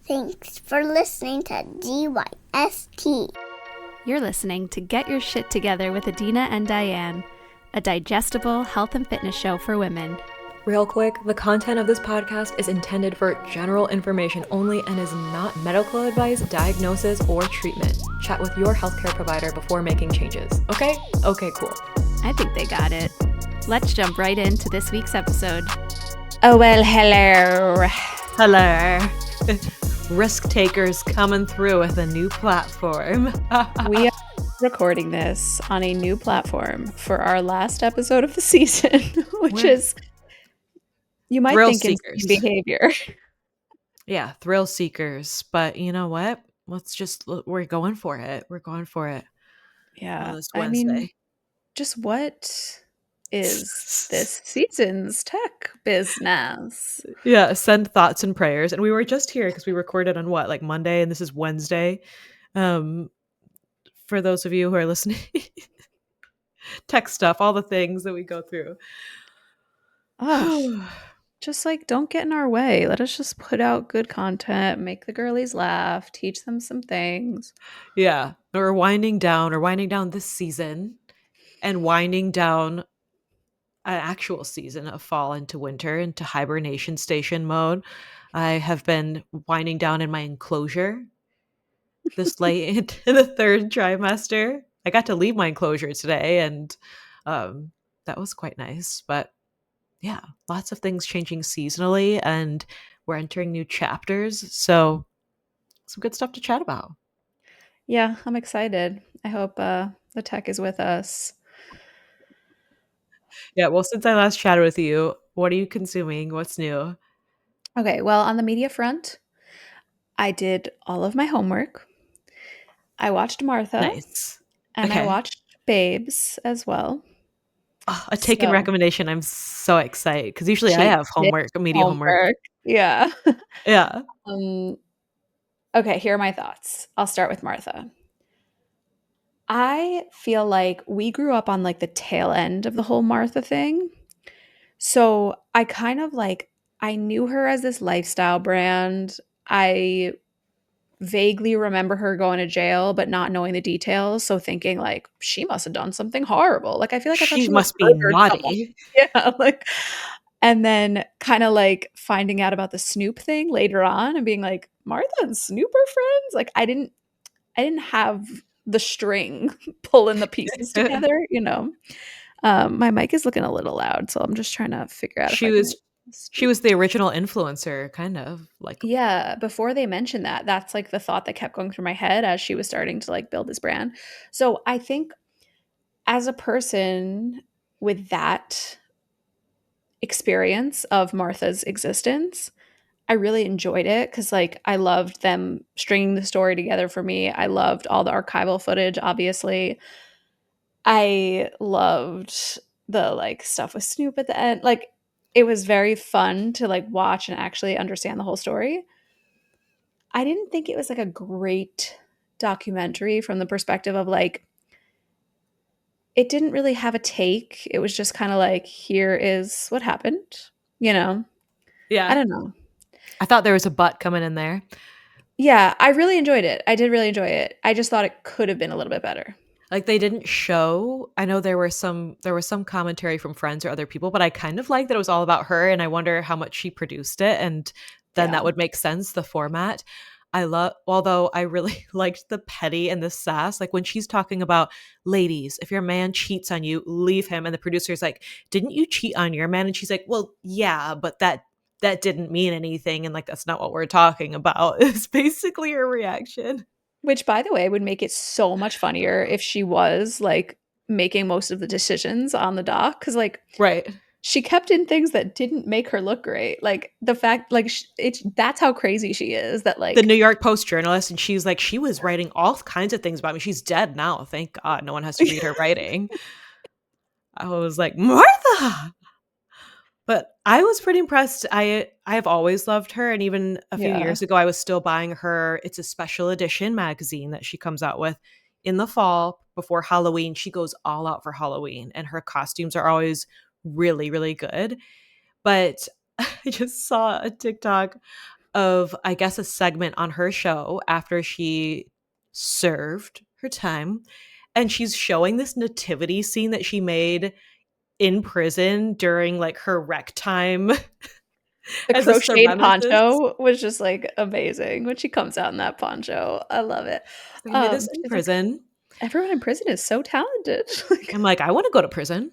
Thanks for listening to GYST. You're listening to Get Your Shit Together with Adina and Diane, a digestible health and fitness show for women. Real quick, the content of this podcast is intended for general information only and is not medical advice, diagnosis, or treatment. Chat with your healthcare provider before making changes. Okay? Okay, cool. I think they got it. Let's jump right into this week's episode. Oh, well, hello. Hello. Risk takers coming through with a new platform. We are recording this on a new platform for our last episode of the season, which is, you might thrill think, seekers. insane behavior. Yeah, thrill seekers. But you know what? We're going for it. We're going for it. Yeah. This I Wednesday. mean, just what is this season's tech business? Yeah, send thoughts and prayers. And we were just here because we recorded on like Monday, and this is Wednesday. For those of you who are listening, tech stuff, all the things that we go through. Just like, don't get in our way. Let us just put out good content, make the girlies laugh, teach them some things. Yeah, we're winding down this season and winding down an actual season of fall into winter, into hibernation station mode. I have been winding down in my enclosure this late into the third trimester. I got to leave my enclosure today, and that was quite nice. But yeah, lots of things changing seasonally, and we're entering new chapters. So some good stuff to chat about. Yeah, I'm excited. I hope the tech is with us. Yeah, well, since I last chatted with you, what are you consuming? What's new? Okay, well, on the media front, I did all of my homework. I watched Martha. Nice. And Okay. I watched Babes as well. Oh, a taken recommendation. I'm so excited because usually I have media homework. Yeah. Yeah. Okay, here are my thoughts. I'll start with Martha. I feel like we grew up on like the tail end of the whole Martha thing. So I kind of I knew her as this lifestyle brand. I vaguely remember her going to jail, but not knowing the details. So thinking like she must have done something horrible. Like I feel like I thought She she must be murdered naughty. someone. Yeah, and then kind of finding out about the Snoop thing later on and being like, Martha and Snoop are friends. Like I didn't have the string pulling the pieces together. My mic is looking a little loud, so I'm just trying to figure out. She was the original influencer, kind of like. Yeah, before they mentioned that, that's the thought that kept going through my head as she was starting to build this brand. So I think as a person with that experience of Martha's existence, I really enjoyed it because I loved them stringing the story together for me. I loved all the archival footage, obviously. I loved the stuff with Snoop at the end. It was very fun to watch and actually understand the whole story. I didn't think it was a great documentary from the perspective of it didn't really have a take. It was just kind of here is what happened, Yeah. I don't know. I thought there was a butt coming in there. Yeah, I really enjoyed it. I did really enjoy it. I just thought it could have been a little bit better. They didn't show. I know there was some commentary from friends or other people, but I kind of like that it was all about her, and I wonder how much she produced it, and then that would make sense, the format. Although I really liked the petty and the sass, when she's talking about, ladies, if your man cheats on you, leave him, and the producer's like, didn't you cheat on your man? And she's like, well, yeah, but that didn't mean anything, and that's not what we're talking about. It's basically her reaction. Which, by the way, would make it so much funnier if she was making most of the decisions on the doc, because right, she kept in things that didn't make her look great. The fact that's how crazy she is, that the New York Post journalist, and she's she was writing all kinds of things about me. She's dead now, thank God. No one has to read her writing. I was like, Martha. But I was pretty impressed. I've always loved her, and even a few years ago, I was still buying her. It's a special edition magazine that she comes out with in the fall before Halloween. She goes all out for Halloween, and her costumes are always really, really good. But I just saw a TikTok of, I guess, a segment on her show after she served her time. And she's showing this nativity scene that she made in prison during like her rec time The as a crocheted ceramicist. poncho was just like amazing when she comes out in that poncho. I love it. So I did this in She's like, prison. everyone in prison is so talented. Like, I'm like, I want to go to prison.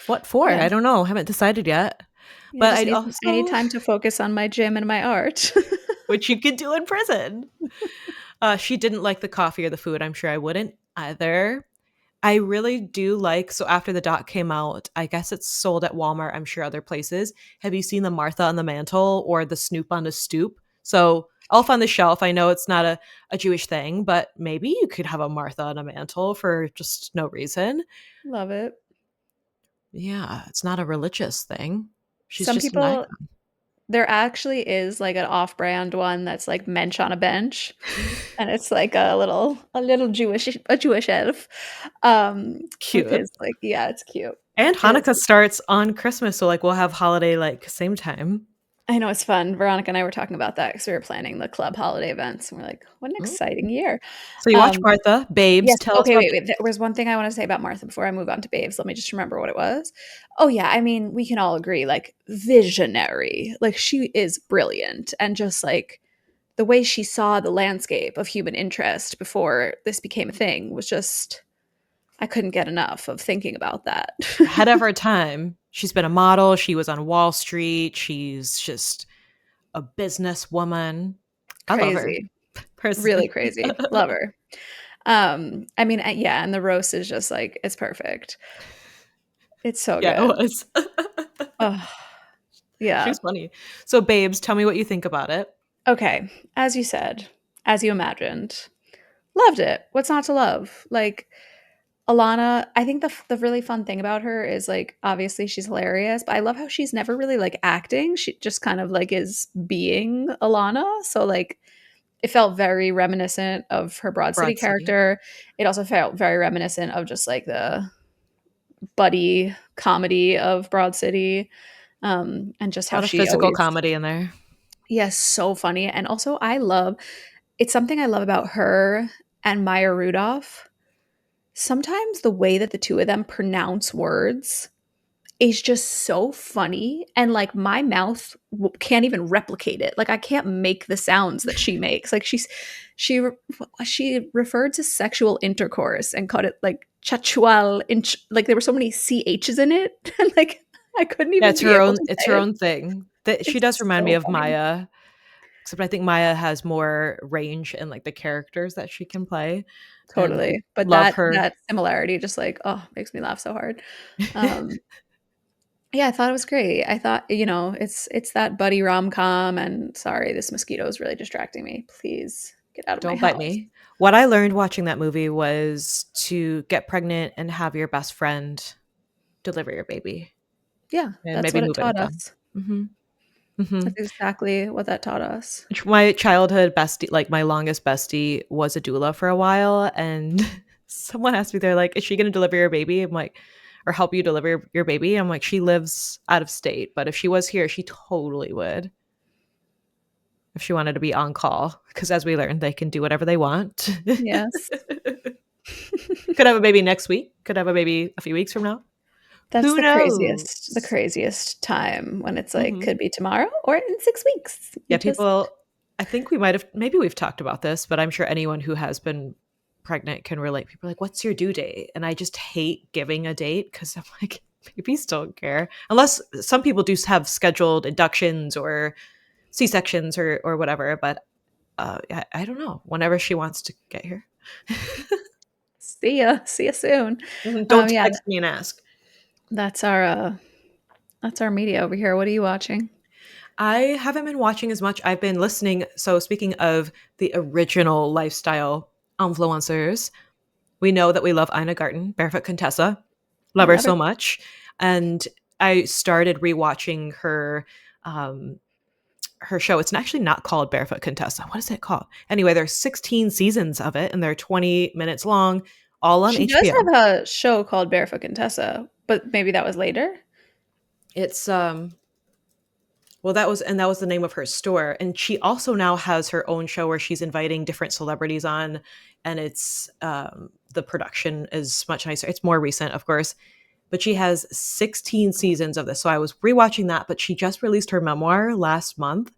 What for? yeah, I don't know. Haven't decided yet. I But just I'd need any also, time to focus on my gym and my art. which you could do in prison. She didn't like the coffee or the food. I'm sure I wouldn't either. I really do like, so after the doc came out, I guess it's sold at Walmart, I'm sure other places. Have you seen the Martha on the Mantle or the Snoop on the Stoop? So Elf on the Shelf, I know it's not a Jewish thing, but maybe you could have a Martha on a mantle for just no reason. Love it. Yeah, it's not a religious thing. She's Some just an people, icon. there actually is like an off-brand one that's like Mensch on a bench, and it's like a little Jewish elf, with Cute. his like, yeah, it's cute. And It is. Hanukkah starts on Christmas, so like we'll have holiday like same time. I know it's fun. Veronica and I were talking about that because we were planning the club holiday events, and we're like, "What an Mm. exciting year!" So you watch Um, Martha, Babes, yes. tell us Okay. about Wait. Wait. There was one thing I want to say about Martha before I move on to Babes. Let me just remember what it was. Oh yeah. I mean, we can all agree, like visionary. Like she is brilliant, and just like the way she saw the landscape of human interest before this became a thing was just. I couldn't get enough of thinking about that. ahead of her time. She's been a model. She was on Wall Street. She's just a businesswoman. I love her Crazy. Really personally. crazy. Love her. I mean, yeah, and the roast is just like it's perfect. It's so Yeah, it good. was. Oh, She yeah. was funny. So, Babes, tell me what you think about it. Okay. As you said, as you imagined, loved it. What's not to love? Like Alana, I think the really fun thing about her is like obviously she's hilarious, but I love how she's never really like acting. She just kind of like is being Alana. So like it felt very reminiscent of her Broad City Broad City. character. It also felt very reminiscent of just like the buddy comedy of Broad City, and just A how lot of she physical always, comedy in there. yes, so funny. And also, I love it's something I love about her and Maya Rudolph. Sometimes the way that the two of them pronounce words is just so funny, and like my mouth can't even replicate it. Like I can't make the sounds that she makes. Like she re- she referred to sexual intercourse and called it like chachual like there were so many ch's in it and like I couldn't Yeah, even it's be her able own. to It's say her it. own thing. That she does It's remind me so of funny. Maya, except I think Maya has more range in like the characters that she can play, and Totally. But love that her. that similarity just like, oh, makes me laugh so hard. Um yeah, I thought it was great. I thought, it's that buddy rom-com, and sorry, this mosquito is really distracting me. Please get out of my Don't bite house. me. What I learned watching that movie was to get pregnant and have your best friend deliver your baby Yeah, and that's maybe what it move in with taught them. us. Hmm. Hmm. That's exactly what that taught us. My childhood bestie, like my longest bestie, was a doula for a while. And someone asked me, they're like, is she going to deliver your baby? I'm like, or help you deliver your baby? I'm like, she lives out of state. But if she was here, she totally would. If she wanted to be on call. Because as we learned, they can do whatever they want. Yes. Could have a baby next week. Could have a baby a few weeks from now. That's Who the knows? craziest time when it's like Hmm. could be tomorrow or in 6 weeks. You Yeah, just people, I think we might have, maybe we've talked about this, but I'm sure anyone who has been pregnant can relate. People are like, what's your due date? And I just hate giving a date because I'm like, babies don't care. Unless some people do have scheduled inductions or C-sections or whatever. But I don't know. Whenever she wants to get here. see ya. See ya soon. Don't Yeah, text me and ask. that's our media over here. What are you watching? I haven't been watching as much. I've been listening. So speaking of the original lifestyle influencers, we know that we love Ina Garten, Barefoot Contessa. Love her Love so it. much. And I started rewatching her show. It's actually not called Barefoot Contessa. What is it called? Anyway, there's 16 seasons of it and they're 20 minutes long, all on She does HBO. have a show called Barefoot Contessa, but maybe that was later. It's Well, that was the name of her store, and she also now has her own show where she's inviting different celebrities on, and it's the production is much nicer. It's more recent, of course, but she has 16 seasons of this. So I was rewatching that, but she just released her memoir last month,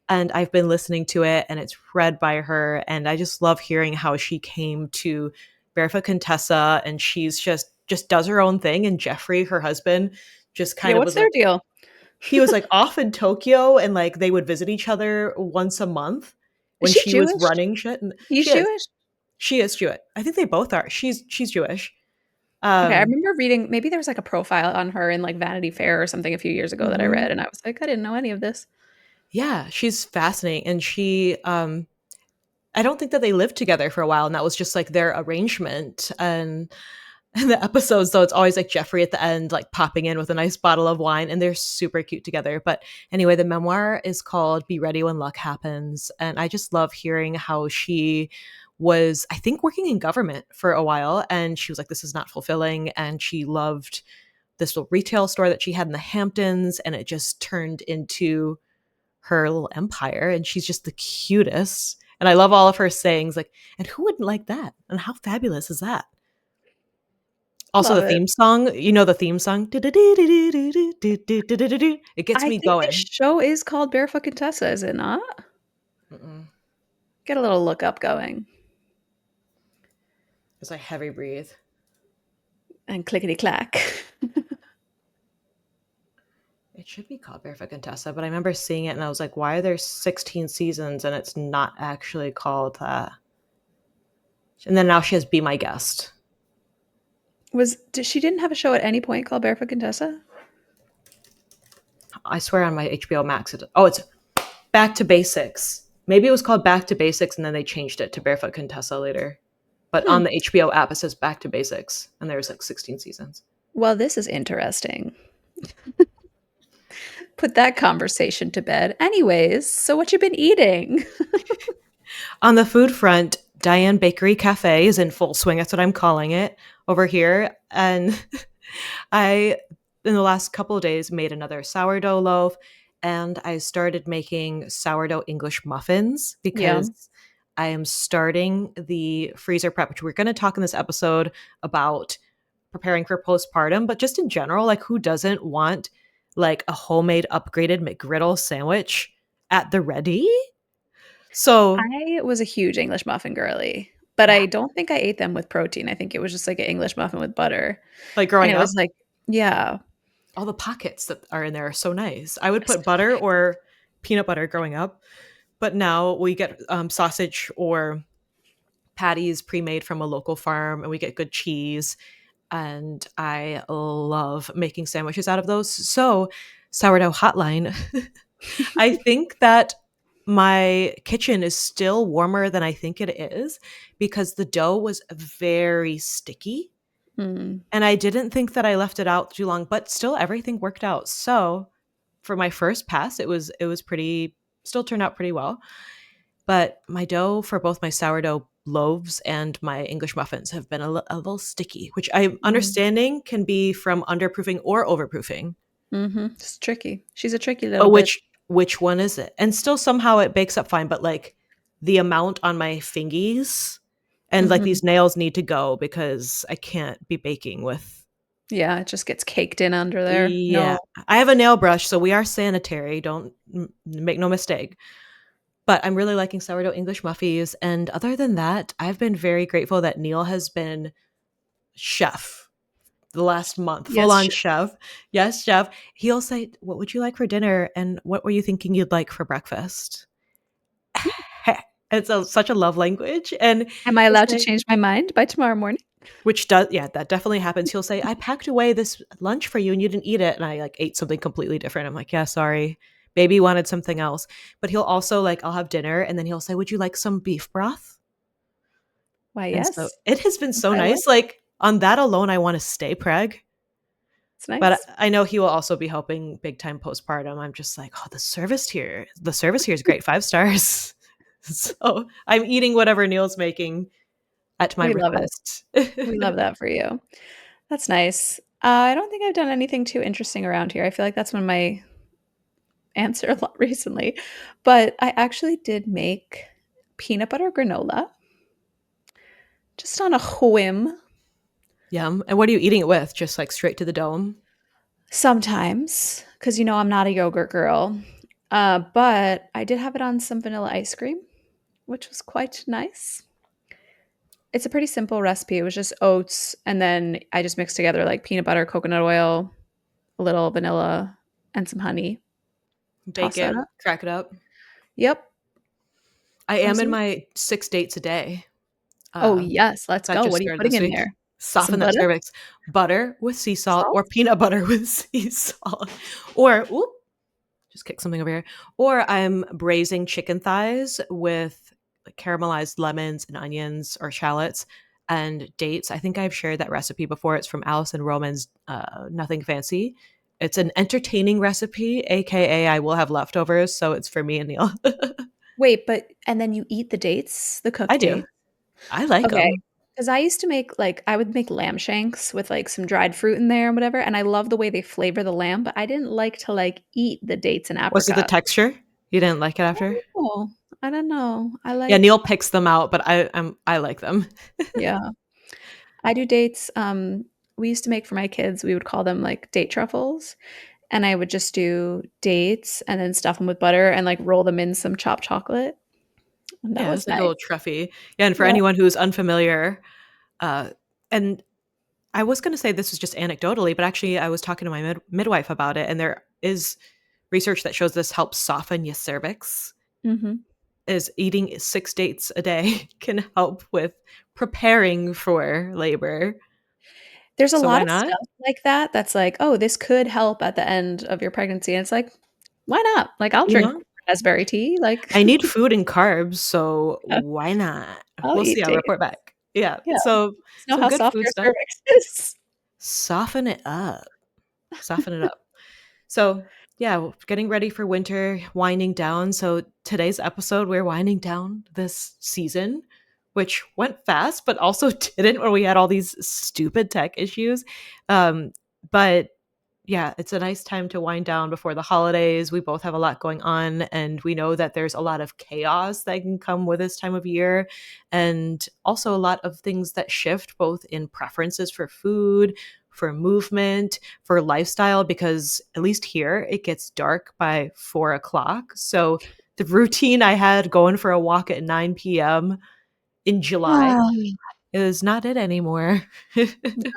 and I've been listening to it, and it's read by her, and I just love hearing how she came to Barefoot Contessa, and she's just does her own thing, and Jeffrey, her husband, just Yeah, kind of what's was their like deal? he was like off in Tokyo, and like they would visit each other once a month Is when she she was Jewish? running shit. And He's Jewish? she is Jewish. I think they both are. She's Jewish. Okay, I Um, remember reading maybe there was like a profile on her in like Vanity Fair or something a few years ago that I mhm. read, and I was like, I didn't know any of this. Yeah, she's fascinating, and I don't think that they lived together for a while, and that was just like their arrangement. And the episodes, though, it's always like Jeffrey at the end, like popping in with a nice bottle of wine, and they're super cute together. But anyway, the memoir is called Be Ready When Luck Happens. And I just love hearing how she was, I think, working in government for a while. And she was like, this is not fulfilling. And she loved this little retail store that she had in the Hamptons, and it just turned into her little empire. And she's just the cutest. And I love all of her sayings, like, and who wouldn't like that? And how fabulous is that? Also, Love the it. theme song, you know the theme song? It gets I me think this going. show is called Barefoot Contessa, is it not? Mm-mm. Get a little look up going. As I heavy breathe. And clickety clack. It should be called Barefoot Contessa, but I remember seeing it and I was like, why are there 16 seasons and it's not actually called that? And then now she has Be My Guest. She didn't have a show at any point called Barefoot Contessa? I swear on my HBO Max. It's Back to Basics. Maybe it was called Back to Basics and then they changed it to Barefoot Contessa later. But on the HBO app, it says Back to Basics, and there's like 16 seasons. Well, this is interesting. Put that conversation to bed. Anyways, so what you been eating? On the food front, Diane Bakery Cafe is in full swing. That's what I'm calling it over here. And I, in the last couple of days, made another sourdough loaf, and I started making sourdough English muffins Yeah. because I am starting the freezer prep, which we're going to talk in this episode about preparing for postpartum, but just in general, like who doesn't want like a homemade upgraded McGriddle sandwich at the ready? So I was a huge English muffin girly, but yeah, I don't think I ate them with protein. I think it was just like an English muffin with butter. like And growing it up, was like, yeah. all the pockets that are in there are so nice. I would put butter or peanut butter growing up, but now we get sausage or patties pre-made from a local farm, and we get good cheese. And I love making sandwiches out of those. So, sourdough hotline. I think that my kitchen is still warmer than I think it is because the dough was very sticky. Mm. And I didn't think that I left it out too long, but still everything worked out. So for my first pass, it was pretty still turned out pretty well. But my dough for both my sourdough loaves and my English muffins have been a little sticky, which I'm Mm. understanding can be from underproofing or overproofing. Mm-hmm. It's tricky. She's a tricky But little bitch. which one is it? And still somehow it bakes up fine, but like the amount on my fingies and like Mhm. these nails need to go because I can't be baking with. Yeah, it just gets caked in under there. Yeah. No. I have a nail brush, so we are sanitary. Don't make no mistake. But I'm really liking sourdough English muffins. And other than that, I've been very grateful that Neil has been chef the last month, full Yes, on chef. Yes, chef. He'll say, what would you like for dinner? And what were you thinking you'd like for breakfast? It's such a love language. And am I he'll allowed to say, change my mind by tomorrow morning? which does, yeah, that definitely happens. He'll say, I packed away this lunch for you and you didn't eat it. And I like ate something completely different. I'm like, yeah, sorry. Baby wanted something else. But he'll also like, I'll have dinner and then he'll say, would you like some beef broth? Why, And so yes. it has been so I will. nice. Like on that alone, I want to stay preg. It's But nice. I know he will also be helping big time postpartum. I'm just like, oh, the service here is great, 5 stars. So I'm eating whatever Neil's making at my We love it. request. We love that for you. That's nice. I don't think I've done anything too interesting around here. I feel like that's when my answer a lot recently. But I actually did make peanut butter granola just on a whim. Yum. And what are you eating it with? Just like straight to the dome? Sometimes, because I'm not a yogurt girl. But I did have it on some vanilla ice cream, which was quite nice. It's a pretty simple recipe. It was just oats, and then I just mixed together like peanut butter, coconut oil, a little vanilla, and some honey. Bake Toss that it, up. crack it up. Yep. I That am was in it. my 6 dates a day. Oh, Uh, yes. Let's that go. just What are you started putting this in week. there? Some Soften that butter? cervix. Butter with sea salt Salt? or peanut butter with sea salt. Or, oop, just kick something over here. Or I'm braising chicken thighs with like caramelized lemons and onions or shallots and dates. I think I've shared that recipe before. It's from Allison Roman's Nothing Fancy. It's an entertaining recipe, aka I will have leftovers, so it's for me and Neil. Wait, and then you eat the dates, the I cooked do. dates? I like Okay. them. Because I used to make I would make lamb shanks with like some dried fruit in there and whatever. And I love the way they flavor the lamb, but I didn't like to like eat the dates and Was it the apricots. texture? You didn't like it after? Oh, I don't know. Yeah, Neil picks them out, but I like them. Yeah. I do dates. We used to make for my kids, we would call them like date truffles. And I would just do dates and then stuff them with butter and like roll them in some chopped chocolate. And that Yeah, was it's like a nice. little truffy. Yeah, and for Yeah. anyone who's unfamiliar, uh, and I was going to say this was just anecdotally, but actually I was talking to my midwife about it, and there is research that shows this helps soften your cervix. Mhm. Is eating 6 dates a day can help with preparing for labor. There's a So lot why of not? stuff like that that's like, "Oh, this could help at the end of your pregnancy." And it's like, "Why not?" Like, I'll You drink know, raspberry tea, like, I need food and carbs, so why not? I'll We'll see. eat I'll dates. report back. Yeah. Yeah. So Just know some how good soft food your stuff. cervix is. Soften it up. Soften it up. So, yeah, getting ready for winter, winding down. So, today's episode, we're winding down this season, which went fast, but also didn't when we had all these stupid tech issues. But yeah, it's a nice time to wind down before the holidays. We both have a lot going on, and we know that there's a lot of chaos that can come with this time of year, and also a lot of things that shift both in preferences for food, for movement, for lifestyle, because at least here it gets dark by 4 o'clock. So the routine I had going for a walk at 9 p.m. in July is not it anymore.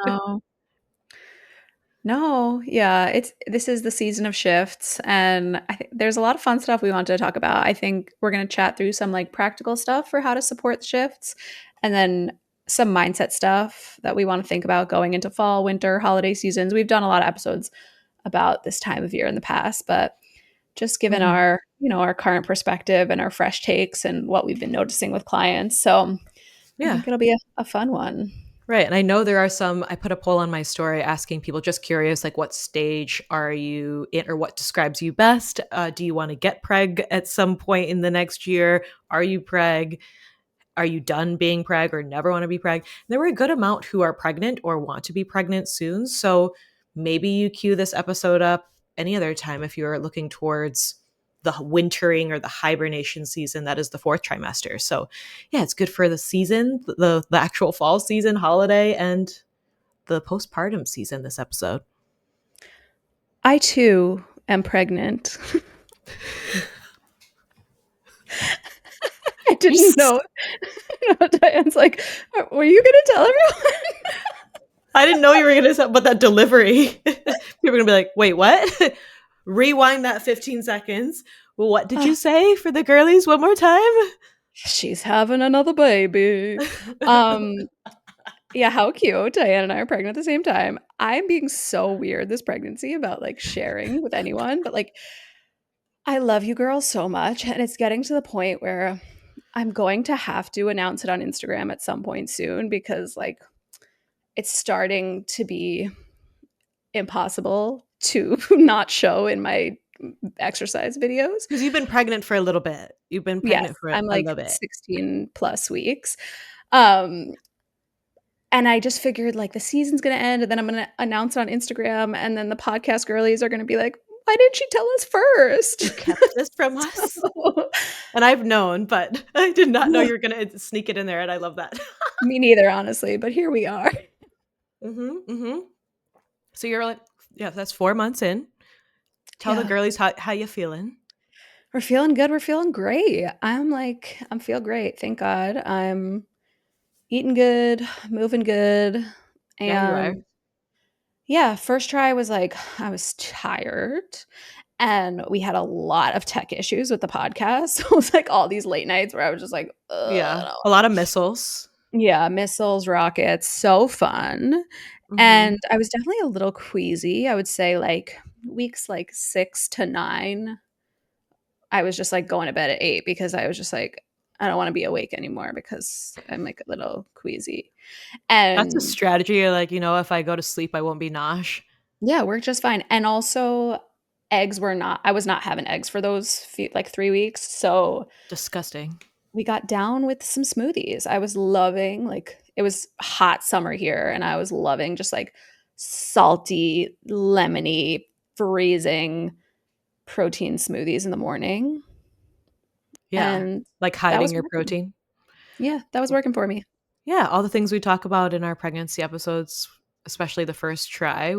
No. No, yeah, this is the season of shifts, and I think there's a lot of fun stuff we want to talk about. I think we're gonna chat through some, like, practical stuff for how to support the shifts, and then some mindset stuff that we wanna think about going into fall, winter, holiday seasons. We've done a lot of episodes about this time of year in the past, but just given Mhm. our current perspective and our fresh takes and what we've been noticing with clients, so I Yeah. think it'll be a fun one. Right. And I know there are some, I put a poll on my story asking people just curious, like, what stage are you in or what describes you best? Do you want to get preg at some point in the next year? Are you preg? Are you done being preg or never want to be preg? There were a good amount who are pregnant or want to be pregnant soon. So maybe you cue this episode up any other time if you're looking towards the wintering or the hibernation season that is the fourth trimester. So yeah, it's good for the season, the actual fall season, holiday, and the postpartum season this episode. I too am pregnant. I didn't know. Diane's like, were you going to tell everyone? I didn't know you were going to talk about that delivery. People are going to be like, wait, what? Rewind that 15 seconds. What did you say for the girlies one more time? She's having another baby. Yeah, how cute. Diane and I are pregnant at the same time. I'm being so weird this pregnancy about like sharing with anyone, but like I love you girls so much. And it's getting to the point where I'm going to have to announce it on Instagram at some point soon because like it's starting to be impossible to not show in my exercise videos. Because you've been pregnant for a little bit. You've been Yes, pregnant for I'm a like little bit. 16 plus weeks. Um, and I just figured like the season's going to end and then I'm going to announce it on Instagram and then the podcast girlies are going to be like, why didn't she tell us first? You kept this from us? And I've known, but I did not know you were going to sneak it in there, and I love that. Me neither, honestly, but here we are. So you're like, yeah, that's 4 months in. Tell the Yeah. girlies how you feeling. We're feeling good. We're feeling great. I'm feel great. Thank God. I'm eating good, moving good. Yeah, you are. And yeah, first try was like, I was tired and we had a lot of tech issues with the podcast. So it was like all these late nights where I was just like, Yeah, ugh. a lot of missiles. Yeah, missiles, rockets, so fun. Mm-hmm. And I was definitely a little queasy. I would say like weeks like 6 to 9, I was just like going to bed at 8 because I was just like, I don't want to be awake anymore because I'm like a little queasy. That's a And strategy. Like, if I go to sleep, I won't be nosh. yeah, worked just fine. And also I was not having eggs for those like 3 weeks. So Disgusting. we got down with some smoothies. I was loving, like, it was hot summer here and I was loving just like salty, lemony, freezing protein smoothies in the morning. Yeah, And like that hiding was your working. protein. Yeah, that was working for me. Yeah, all the things we talk about in our pregnancy episodes, especially the first try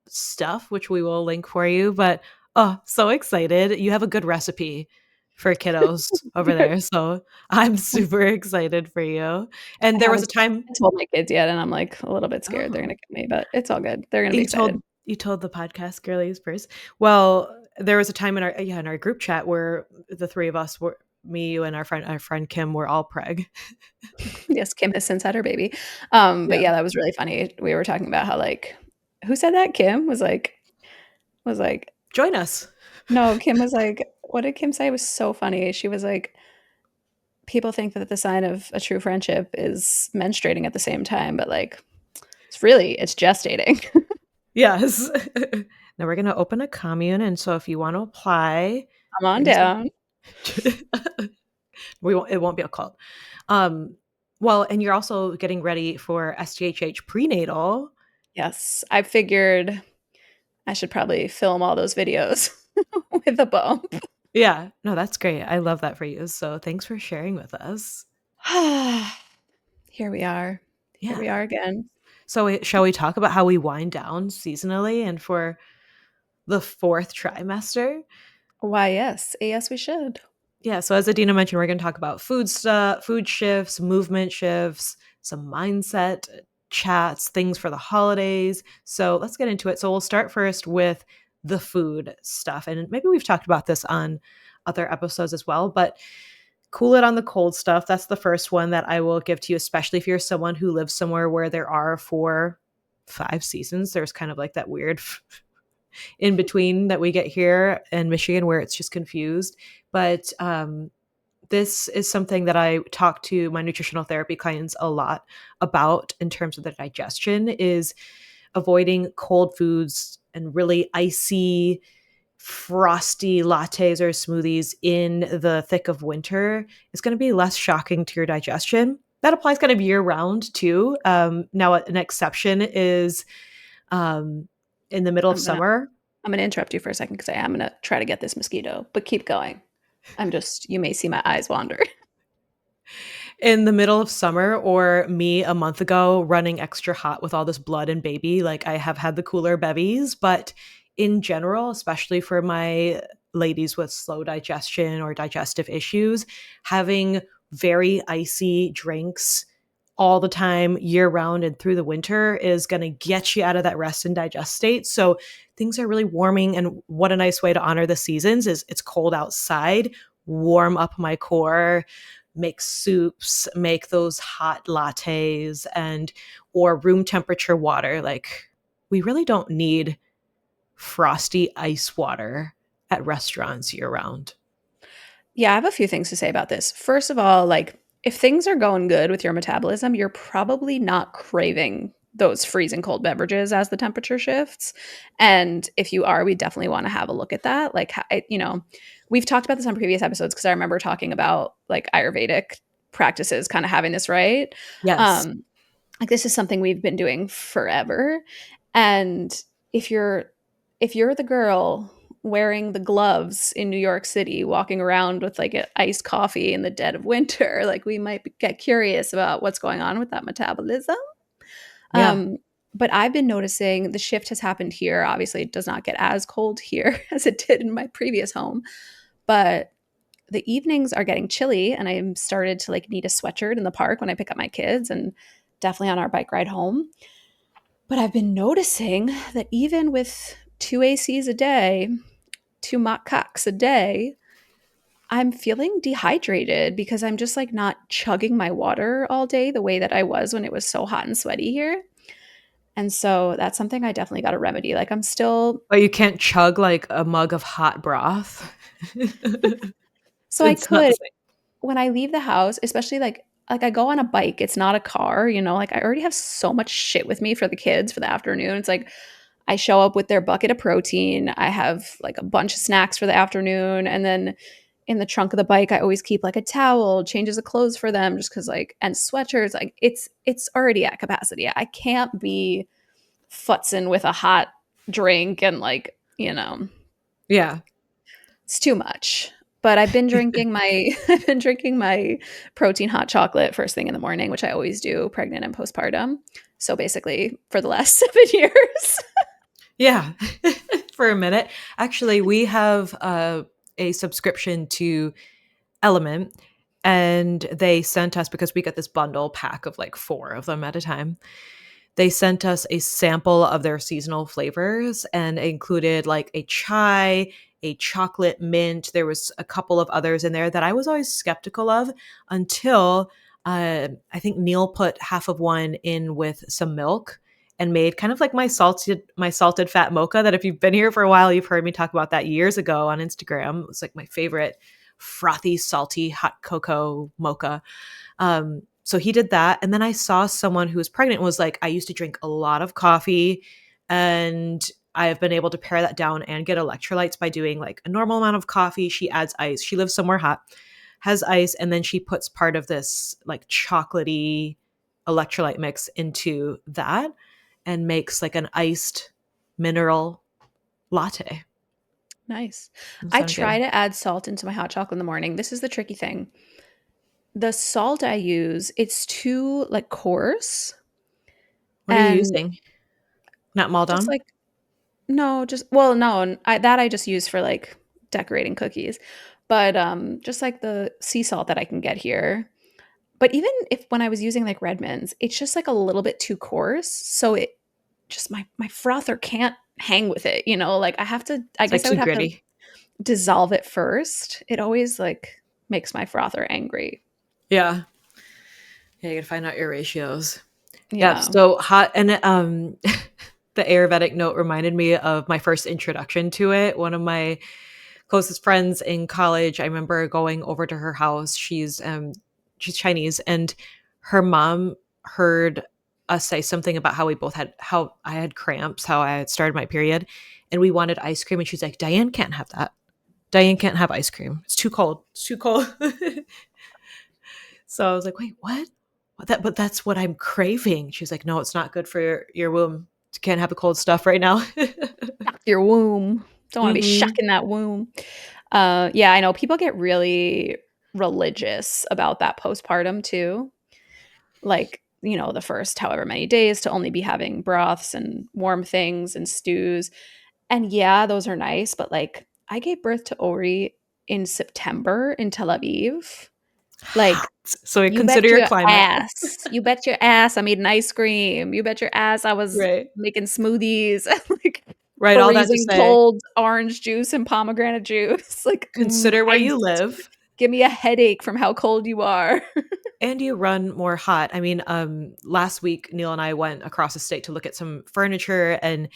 stuff, which we will link for you. But oh, so excited. You have a good recipe for kiddos over there. So I'm super excited for you. And I there was a haven't time. told my kids yet, and I'm like a little bit scared they're Oh, gonna get me, but it's all good. They're gonna be you excited. told the podcast girlies first. Well, there was a time in our group chat where the three of us were me, you, and our friend Kim were all preg. Yes, Kim has since had her baby. But Yeah. yeah, that was really funny. We were talking about how like who said that? Kim was like Join us. no, Kim was like, what did Kim say? It was so funny. She was like, people think that the sign of a true friendship is menstruating at the same time, but like it's gestating. Yes. Now we're going to open a commune. And so if you want to apply, Come on things down. it won't be a cult. Well, and you're also getting ready for STHH prenatal. Yes. I figured I should probably film all those videos with a bump. Yeah. No, that's great. I love that for you. So thanks for sharing with us. Here we are. Here Yeah. we are again. So shall we talk about how we wind down seasonally and for the fourth trimester? Why, yes. Yes, we should. Yeah, so as Adina mentioned, we're going to talk about food stuff, food shifts, movement shifts, some mindset chats, things for the holidays. So let's get into it. So we'll start first with the food stuff. And maybe we've talked about this on other episodes as well, but cool it on the cold stuff. That's the first one that I will give to you, especially if you're someone who lives somewhere where there are 5 seasons. There's kind of like that weird in between that we get here in Michigan where it's just confused. But this is something that I talk to my nutritional therapy clients a lot about in terms of the digestion is avoiding cold foods and really icy, frosty lattes or smoothies in the thick of winter is going to be less shocking to your digestion. That applies kind of year round too. Now, an exception is in the middle of summer. I'm gonna interrupt you for a second because I am gonna try to get this mosquito, but keep going. You may see my eyes wander. In the middle of summer or me a month ago running extra hot with all this blood and baby, like I have had the cooler bevies, but in general, especially for my ladies with slow digestion or digestive issues, having very icy drinks all the time, year round and through the winter is going to get you out of that rest and digest state. So things are really warming. And what a nice way to honor the seasons is it's cold outside, warm up my core, make soups, make those hot lattes or room temperature water. Like we really don't need frosty ice water at restaurants year round. Yeah, I have a few things to say about this. First of all, like if things are going good with your metabolism, you're probably not craving those freezing cold beverages as the temperature shifts. And if you are, we definitely want to have a look at that. Like, we've talked about this on previous episodes because I remember talking about like Ayurvedic practices kind of having this right. Yes. Like this is something we've been doing forever. And if you're the girl wearing the gloves in New York City, walking around with like an iced coffee in the dead of winter. Like we might get curious about what's going on with that metabolism. Yeah. But I've been noticing the shift has happened here. Obviously, it does not get as cold here as it did in my previous home, but the evenings are getting chilly, and I started to like need a sweatshirt in the park when I pick up my kids, and definitely on our bike ride home. But I've been noticing that even with 2 ACs a day, 2 makaks a day, I'm feeling dehydrated because I'm just like not chugging my water all day the way that I was when it was so hot and sweaty here. And so that's something I definitely got to remedy. Like I'm still, But you can't chug like a mug of hot broth. so I It's not could the same. when I leave the house, especially like I go on a bike, it's not a car, you know, like I already have so much shit with me for the kids for the afternoon. It's like I show up with their bucket of protein. I have like a bunch of snacks for the afternoon, and then in the trunk of the bike I always keep like a towel, changes of clothes for them just cuz like and sweatshirts. Like it's already at capacity. I can't be futzing with a hot drink and like, you know, Yeah. it's too much. But I've been drinking my I've been drinking my protein hot chocolate first thing in the morning, which I always do pregnant and postpartum. So basically for the last 7 years. Yeah. For a minute. Actually, we have a subscription to Element, and they sent us, because we got this bundle pack of like 4 of them at a time. They sent us a sample of their seasonal flavors, and it included like a chai, a chocolate mint. There was a couple of others in there that I was always skeptical of until I think Neil put half of one in with some milk and made kind of like my salted fat mocha that if you've been here for a while, you've heard me talk about that years ago on Instagram. It was like my favorite frothy, salty, hot cocoa mocha. So he did that. And then I saw someone who was pregnant and was like, I used to drink a lot of coffee, and I have been able to pare that down and get electrolytes by doing like a normal amount of coffee. She adds ice. She lives somewhere hot, has ice, and then she puts part of this like chocolatey electrolyte mix into that and makes like an iced mineral latte. Nice. It I sounded try good. to add salt into my hot chocolate in the morning. This is the tricky thing. The salt I use, it's too like coarse What are you and using? Not just Maldon? like no, just well, no, I just use for like decorating cookies. But just like the sea salt that I can get here. But even if when I was using like Redmond's, it's just like a little bit too coarse, so it just my frother can't hang with it, you know? Like I It's like guess I too would have to gritty. dissolve it first. It always like makes my frother angry. Yeah. Yeah, you gotta find out your ratios. Yeah, Yeah. so hot and the Ayurvedic note reminded me of my first introduction to it. One of my closest friends in college, I remember going over to her house. She's Chinese, and her mom heard us say something about how I had cramps, how I had started my period, and we wanted ice cream, and she's like, Diane can't have that. Diane can't have ice cream. It's too cold. It's too cold. So I was like, wait, what? But that's what I'm craving. She's like, no, it's not good for your womb. You can't have the cold stuff right now. Your womb. Don't want to be Hmm. shucking that womb. Yeah, I know people get really religious about that postpartum too. Like, you know, the first however many days to only be having broths and warm things and stews. And yeah, those are nice, but like I gave birth to Ori in September in Tel Aviv. Hot. Like So you consider bet your your climate. ass. You bet your ass I'm eating ice cream. You bet your ass I was Right. making smoothies, like Right. All that to freezing say, cold orange juice and pomegranate juice. Like consider where you iced. live Give me a headache from how cold you are. and you run more hot. I mean, last week Neil and I went across the state to look at some furniture, and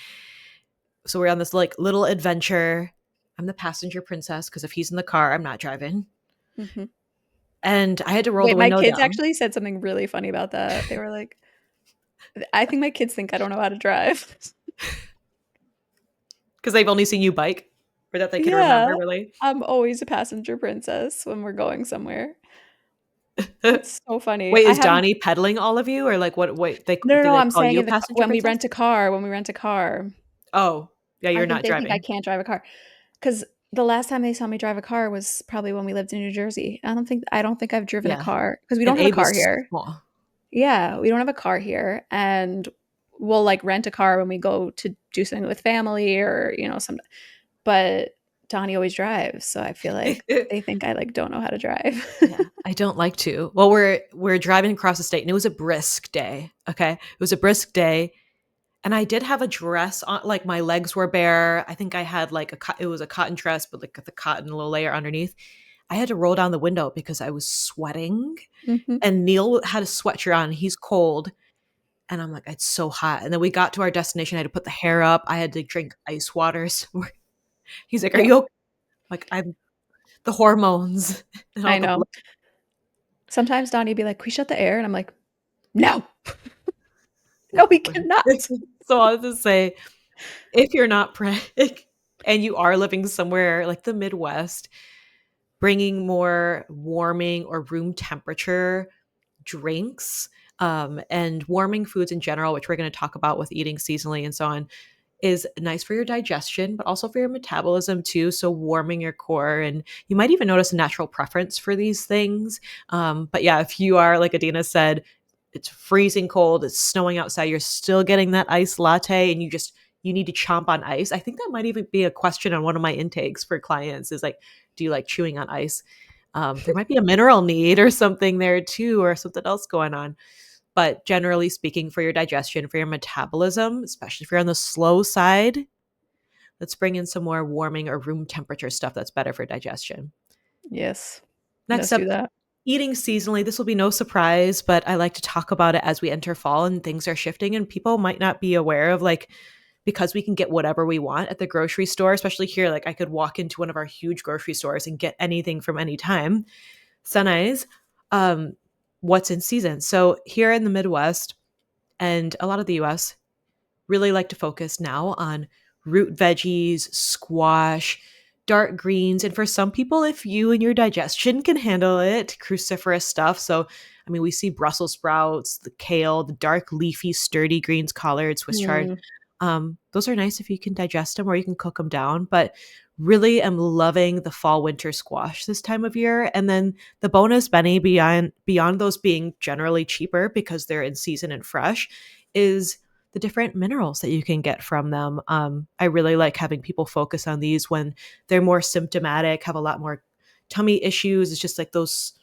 so we're on this like little adventure. I'm the passenger princess because if he's in the car, I'm not driving. Mhm. And I had to roll the Wait, my window kids down. actually said something really funny about that. They were like, I think my kids think I don't know how to drive. Because they've only seen you bike, or that they can Yeah, remember, really. I'm always a passenger princess when we're going somewhere. It's so funny. Wait, I is have Donnie peddling all of you, or like what? Wait, they no, no, do no. they I'm call saying you a in the passenger when we princess? rent a car. When we rent a car, Oh, yeah, I you're think not they think I driving. can't drive a car because the last time they saw me drive a car was probably when we lived in New Jersey. I don't think I've driven a Yeah. car because we And don't have a Abe car was here. small. Yeah, we don't have a car here, and we'll like rent a car when we go to do something with family or some. But Donnie always drives, so I feel like they think I like don't know how to drive. Yeah, I don't like to. Well, we're driving across the state, and it was a brisk day. Okay, it was a brisk day, and I did have a dress on. Like my legs were bare. I think I had like it was a cotton dress, but like the cotton little layer underneath. I had to roll down the window because I was sweating, Mhm. and Neil had a sweatshirt on. He's cold, and I'm like, it's so hot. And then we got to our destination. I had to put the hair up. I had to drink ice waters. He's like, "Are Yeah, you okay?" Like I'm the hormones and all I the blood. know. Sometimes Donnie'd be like, "Can we shut the air?" And I'm like, "No, no, we cannot." So I'll just say, if you're not pregnant and you are living somewhere like the Midwest, bringing more warming or room temperature drinks and warming foods in general, which we're going to talk about with eating seasonally and so on, is nice for your digestion, but also for your metabolism too. So warming your core, and you might even notice a natural preference for these things. But yeah, if you are like Adina said, it's freezing cold, it's snowing outside, you're still getting that iced latte, and you need to chomp on ice. I think that might even be a question on one of my intakes for clients is like, do you like chewing on ice? There might be a mineral need or something there too, or something else going on. But generally speaking, for your digestion, for your metabolism, especially if you're on the slow side, let's bring in some more warming or room temperature stuff that's better for digestion. Yes, Next let's do up, that. eating seasonally. This will be no surprise, but I like to talk about it as we enter fall and things are shifting, and people might not be aware of like, because we can get whatever we want at the grocery store, especially here. Like I could walk into one of our huge grocery stores and get anything from any time. Sunrise, what's in season. So here in the Midwest and a lot of the US, really like to focus now on root veggies, squash, dark greens. And for some people, if you and your digestion can handle it, cruciferous stuff. So, I mean, we see Brussels sprouts, the kale, the dark leafy, sturdy greens, collard, Swiss chard. Mm, Those are nice if you can digest them or you can cook them down. But really am loving the fall winter squash this time of year. And then the bonus Benny beyond those being generally cheaper because they're in season and fresh is the different minerals that you can get from them. I really like having people focus on these when they're more symptomatic, have a lot more tummy issues. It's just like those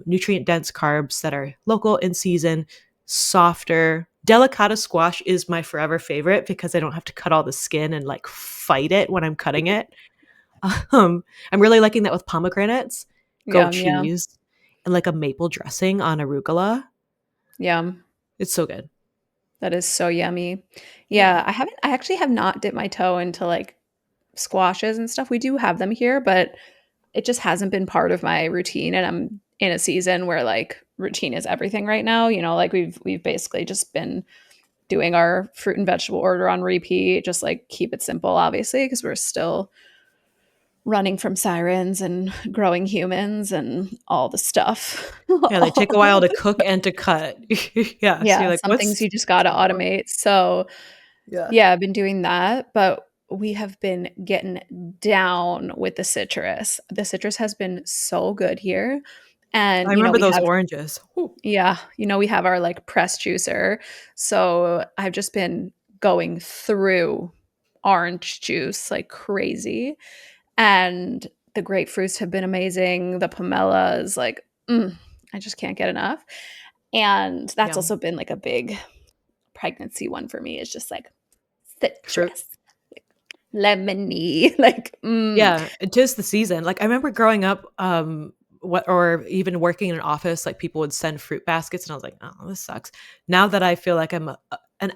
nutrient dense carbs that are local in season, softer. Delicata squash is my forever favorite because I don't have to cut all the skin and like fight it when I'm cutting it. I'm really liking that with pomegranates, goat yum, yum, cheese, and like a maple dressing on arugula. yum. It's so good. That is so yummy. Yeah. Yeah, I actually have not dipped my toe into like squashes and stuff. We do have them here, but it just hasn't been part of my routine. And I'm in a season where like routine is everything right now. Like we've basically just been doing our fruit and vegetable order on repeat, just like keep it simple, obviously, because we're still running from sirens and growing humans and all the stuff. Yeah, they take a while to cook and to cut. Yeah. So you're Yeah, like, some things what's you just got to tomorrow? automate. So, Yeah. yeah, I've been doing that, but we have been getting down with the citrus. The citrus has been so good here. I And, remember we those have, oranges. Whew. yeah, we have our like press juicer. So I've just been going through orange juice like crazy. And the grapefruits have been amazing. The pomelos, like, I just can't get enough. And that's Yum. also been like a big pregnancy one for me is just like Fruit. citrus, like lemony, like Yeah, it is the season. Like I remember growing up, what or even working in an office, like people would send fruit baskets, and I was like, oh, this sucks. Now that I feel like an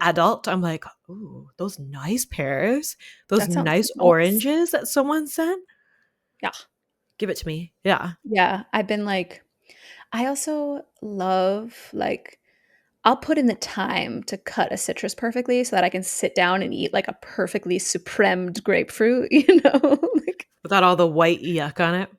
adult, I'm like, ooh, those nice pears, those that sounds nice nice. oranges that someone sent. Yeah. Give it to me. Yeah. Yeah. I've been like, I also love like I'll put in the time to cut a citrus perfectly so that I can sit down and eat like a perfectly supremed grapefruit, like Without all the white yuck on it.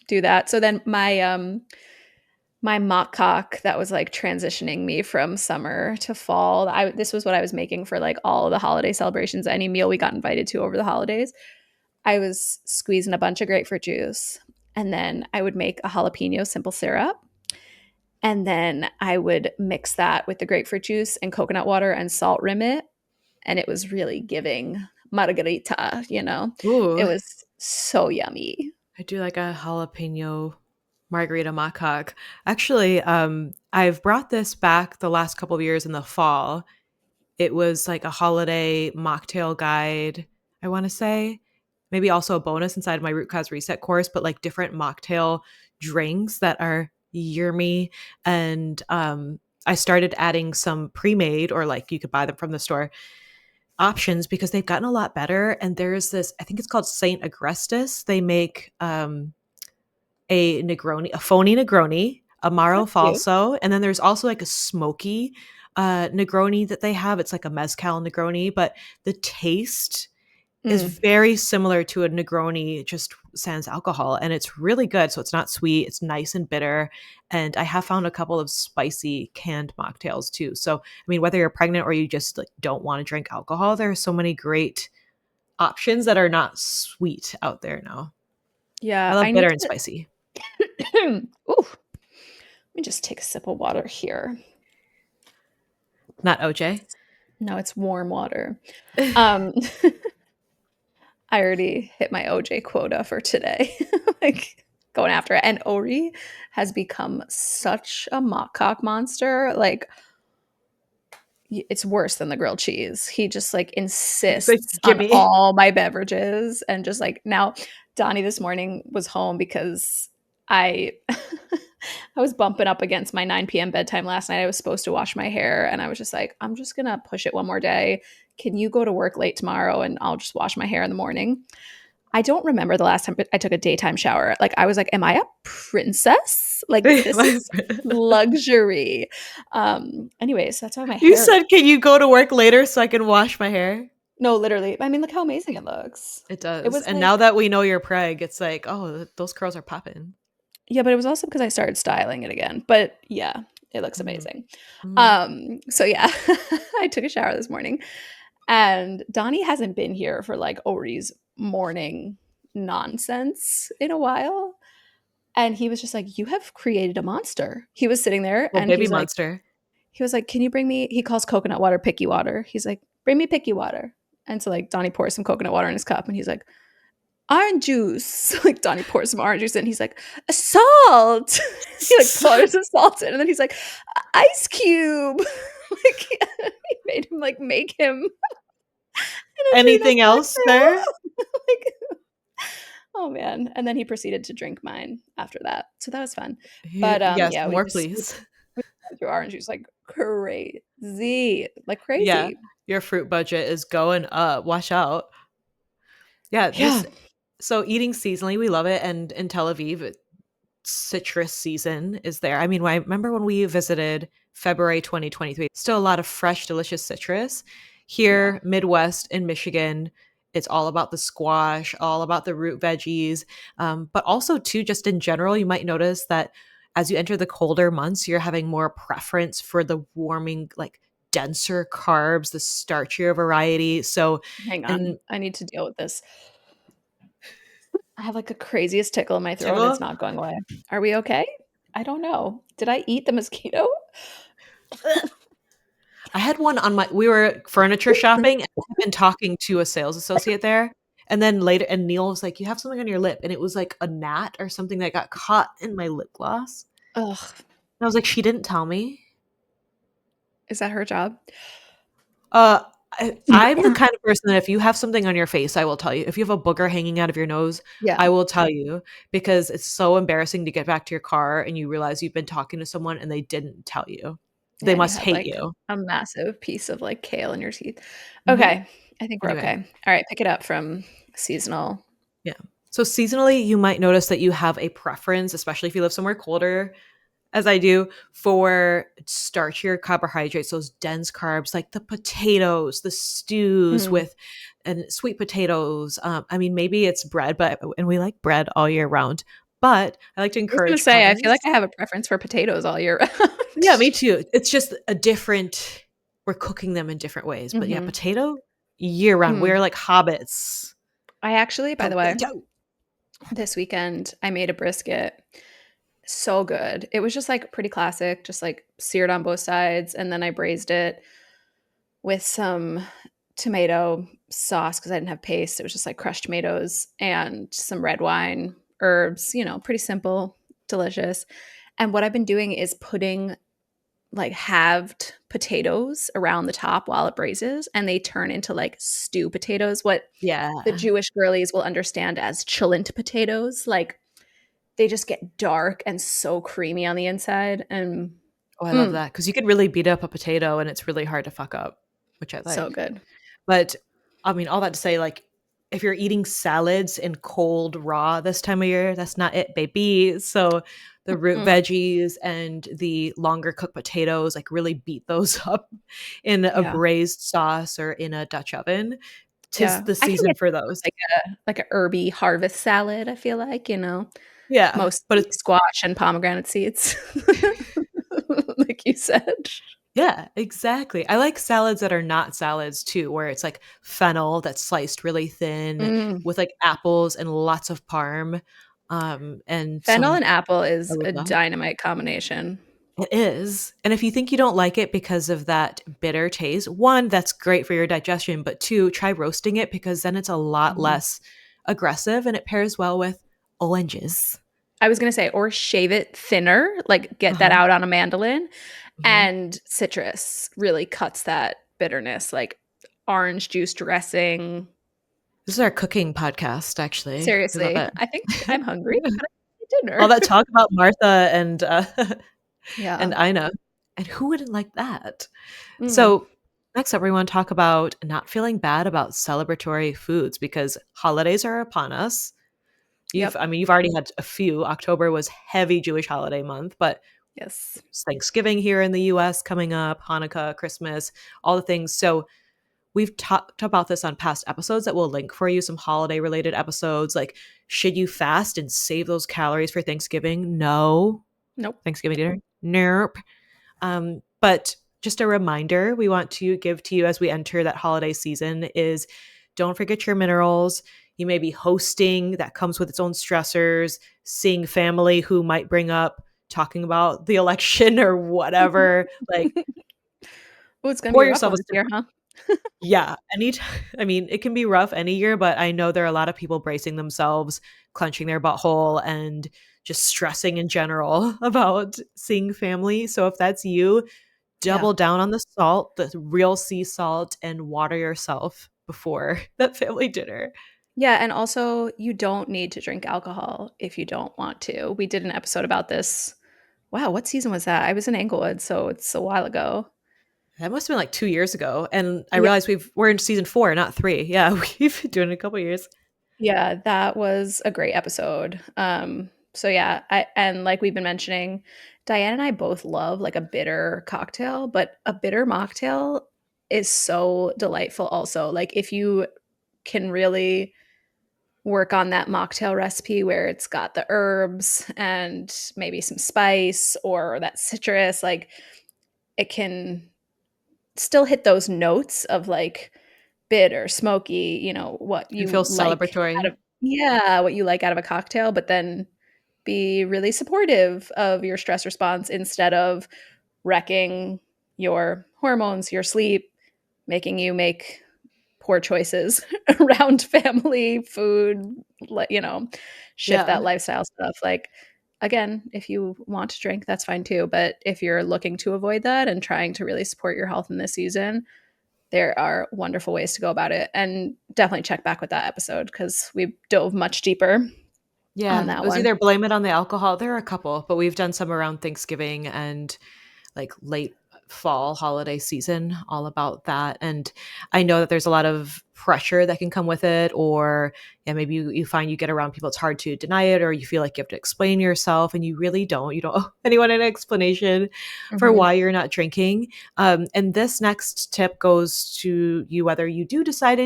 do that. So then my mock cock that was like transitioning me from summer to fall. This was what I was making for like all of the holiday celebrations, any meal we got invited to over the holidays. I was squeezing a bunch of grapefruit juice, and then I would make a jalapeno simple syrup. And then I would mix that with the grapefruit juice and coconut water and salt rim it. And it was really giving margarita, you know? It Ooh, was so yummy. I do like a jalapeno margarita macaque. Actually, I've brought this back the last couple of years in the fall. It was like a holiday mocktail guide, I want to say. Maybe also a bonus inside of my root cause reset course, but like different mocktail drinks that are yummy. And I started adding some pre-made, or like you could buy them from the store, options, because they've gotten a lot better. And there's this, I think it's called Saint Agrestis. They make a Negroni, a phony Negroni, Amaro That's cute. Falso, and then there's also like a smoky Negroni that they have. It's like a mezcal Negroni, but the taste is Mm. very similar to a Negroni, just sans alcohol, and it's really good. So it's not sweet, it's nice and bitter, and I have found a couple of spicy canned mocktails too. So I mean, whether you're pregnant or you just like don't want to drink alcohol, there are so many great options that are not sweet out there now. I Yeah, love I bitter need and to. spicy. Ooh, let me just take a sip of water here. Not OJ. No, it's warm water. Um, I already hit my OJ quota for today. Like going after it. And Ori has become such a mock cock monster. Like it's worse than the grilled cheese. He just like He's like, insists on gimme. all my beverages and just like now Donnie this morning was home because I I was bumping up against my 9 p.m. bedtime last night. I was supposed to wash my hair and I was just like, I'm just gonna push it one more day. Can you go to work late tomorrow and I'll just wash my hair in the morning? I don't remember the last time I took a daytime shower. Like I was like, am I a princess? Like this is luxury. Anyways, that's why my You hair. said, can you go to work later so I can wash my hair? No, literally. I mean, look how amazing it looks. It It does. was And now like, that we know you're preg, it's like, oh, those curls are popping. yeah, but it was also because I started styling it again. But yeah, it looks Mhm. amazing. Mhm. So yeah, I took a shower this morning and Donnie hasn't been here for like Ori's morning nonsense in a while. And he was just like, you have created a monster. He was sitting there Well, and baby monster. he was like, can you bring me, he calls coconut water picky water. He's like, bring me picky water. And so like Donnie pours some coconut water in his cup and he's like, orange juice. Like Donnie pours some orange juice in. He's like, salt. He like pours the salt in, and then he's like, ice cube. Like he made him like make him an Adina Anything else cocktail. there? Like, oh man. And then he proceeded to drink mine after that. So that was fun. But Yes, yeah, more please. we went through orange juice like crazy. Like Yeah, crazy. your fruit budget is going up. Watch out. Yeah, Yeah. so eating seasonally, we love it. And in Tel Aviv, citrus season is there. I mean, I remember when we visited February 2023, still a lot of fresh, delicious citrus. Yeah. Here, Midwest in Michigan, it's all about the squash, all about the root veggies. But also, too, just in general, you might notice that as you enter the colder months, you're having more preference for the warming, like denser carbs, the starchier variety. So, Hang on. and I need to deal with this. I have like the craziest tickle in my throat and it's tickle, not going away. Are we okay? I don't know. Did I eat the mosquito? I had one on my, we were furniture shopping and I've been talking to a sales associate there. And then later, and Neil was like, you have something on your lip. And it was like a gnat or something that got caught in my lip gloss. Ugh. And I was like, she didn't tell me. Is that her job? Uh, I'm the kind of person that if you have something on your face, I will tell you. If you have a booger hanging out of your nose, Yeah. I will tell you, because it's so embarrassing to get back to your car and you realize you've been talking to someone and they didn't tell you. They And you must have hate like you. a massive piece of like kale in your teeth. Mhm. Okay. I think we're Anyway. okay. All right. Pick it up from seasonal. Yeah. So seasonally, you might notice that you have a preference, especially if you live somewhere colder, as I do, for starchier carbohydrates, those dense carbs like the potatoes, the stews Mm. with and sweet potatoes. I mean, maybe it's bread, but and we like bread all year round. But I like to I was going to encourage say, I feel like parents. I have a preference for potatoes all year round. Yeah, me too. It's just a different. We're cooking them in different ways, but yeah, Hmm. potato year round. Mm. We're like hobbits. I actually, by the way, Potato. this weekend I made a brisket. So good. It was just like pretty classic, just like seared on both sides, and then I braised it with some tomato sauce because I didn't have paste. It was just like crushed tomatoes and some red wine, herbs, pretty simple, delicious. And what I've been doing is putting like halved potatoes around the top while it braises, and they turn into like stew potatoes, what Yeah. the Jewish girlies will understand as chillent potatoes. Like they just get dark and so creamy on the inside. And Oh, I love that because you could really beat up a potato and it's really hard to fuck up, which I so like. good. But I mean, all that to say, like, if you're eating salads in cold raw this time of year, that's not it, baby. So the root Mm, veggies and the longer cooked potatoes, like, really beat those up in a yeah. braised sauce or in a Dutch oven. Tis Yeah. the I can season get for those. like a herby harvest salad, I feel like, Yeah, but mostly squash and pomegranate seeds. Like you said. yeah, exactly. I like salads that are not salads too, where it's like fennel that's sliced really thin Mm. with like apples and lots of parm, and Fennel some and apple is a arugula. dynamite combination. It is. And if you think you don't like it because of that bitter taste, one, that's great for your digestion, but two, try roasting it because then it's a lot Mhm. less aggressive and it pairs well with oranges. I was gonna say, or shave it thinner, like get that Uh-huh. out on a mandolin, Mhm. and citrus really cuts that bitterness, like orange juice dressing. This is our cooking podcast, actually. We love Seriously, it. I think I'm hungry. I'm gonna eat All dinner. that talk about Martha and Yeah. and Ina. And who wouldn't like that? Mm. So, next up, we want to talk about not feeling bad about celebratory foods because holidays are upon us. Yep. You've already had a few. October was heavy Jewish holiday month, but Yes. there's Thanksgiving here in the US coming up, Hanukkah, Christmas, all the things. So, we've talked about this on past episodes that we'll link for you, some holiday related episodes. Like, should you fast and save those calories for Thanksgiving? No. Nope. Thanksgiving dinner? Nope. But just a reminder we want to give to you as we enter that holiday season is don't forget your minerals. You may be hosting, that comes with its own stressors, seeing family who might bring up talking about the election or whatever. Like, Oh, it's gonna be pour a rough yourself one a this sip. year, huh? Yeah, I mean, it can be rough any year, but I know there are a lot of people bracing themselves, clenching their butthole, and just stressing in general about seeing family. So if that's you, Yeah. double down on the salt, the real sea salt, and water yourself before that family dinner. Yeah, and also you don't need to drink alcohol if you don't want to. We did an episode about this. Wow, what season was that? I was in Englewood, so it's a while ago. That must have been like 2 years ago. And I Yeah. realized we're in season 4, not 3. Yeah, we've been doing it a couple years. Yeah, that was a great episode. So yeah, I and like we've been mentioning, Diane and I both love like a bitter cocktail, but a bitter mocktail is so delightful also. Like if you can really work on that mocktail recipe where it's got the herbs and maybe some spice or that citrus, like it can still hit those notes of like bitter, smoky, what And you feel like out celebratory. of yeah, what you like out of a cocktail, but then be really supportive of your stress response instead of wrecking your hormones, your sleep, making you make poor choices around family, food, shift that Yeah. lifestyle stuff. Like, again, if you want to drink, that's fine too. But if you're looking to avoid that and trying to really support your health in this season, there are wonderful ways to go about it. And definitely check back with that episode because we dove much deeper on Yeah. It that was one. either blame it on the alcohol. There are a couple, but we've done some around Thanksgiving and like late fall holiday season, all about that. And I know that there's a lot of pressure that can come with it, or yeah, maybe you find you get around people, it's hard to deny it, or you feel like you have to explain yourself and you really don't. You don't owe anyone an explanation for Mhm. why you're not drinking. And this next tip goes to you whether you do decide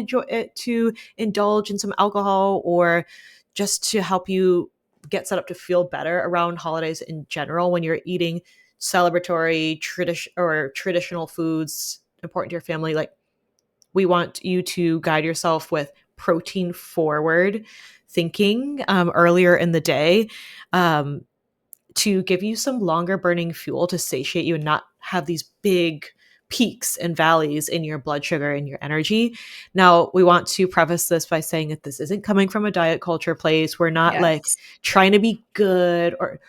to indulge in some alcohol or just to help you get set up to feel better around holidays in general when you're eating celebratory traditional foods important to your family. Like, we want you to guide yourself with protein forward thinking earlier in the day, to give you some longer burning fuel to satiate you and not have these big peaks and valleys in your blood sugar and your energy. Now, we want to preface this by saying that this isn't coming from a diet culture place. We're not like Yes. trying to be good or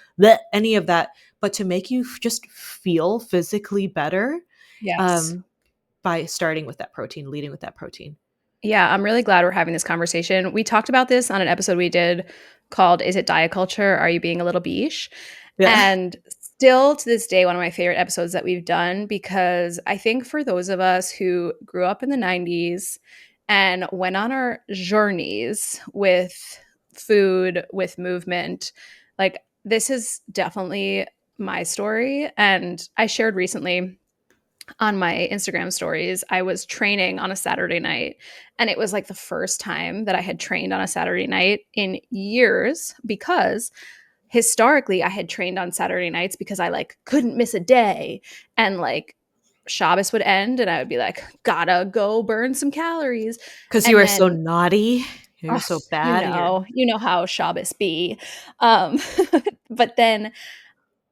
any of that, but to make you just feel physically better, Yes. by starting with that protein, leading with that protein. Yeah, I'm really glad we're having this conversation. We talked about this on an episode we did called Is It Diet Culture? Are You Being a Little Beesh? Yeah. And still to this day, one of my favorite episodes that we've done, because I think for those of us who grew up in the 90s and went on our journeys with food, with movement, like this is definitely my story. And I shared recently on my Instagram stories, I was training on a Saturday night. And it was like the first time that I had trained on a Saturday night in years, because historically I had trained on Saturday nights because I like couldn't miss a day. And like Shabbos would end and I would be like, gotta go burn some calories. Because you And are so then, naughty. You're ugh, so bad. you know how Shabbos be. Um, but then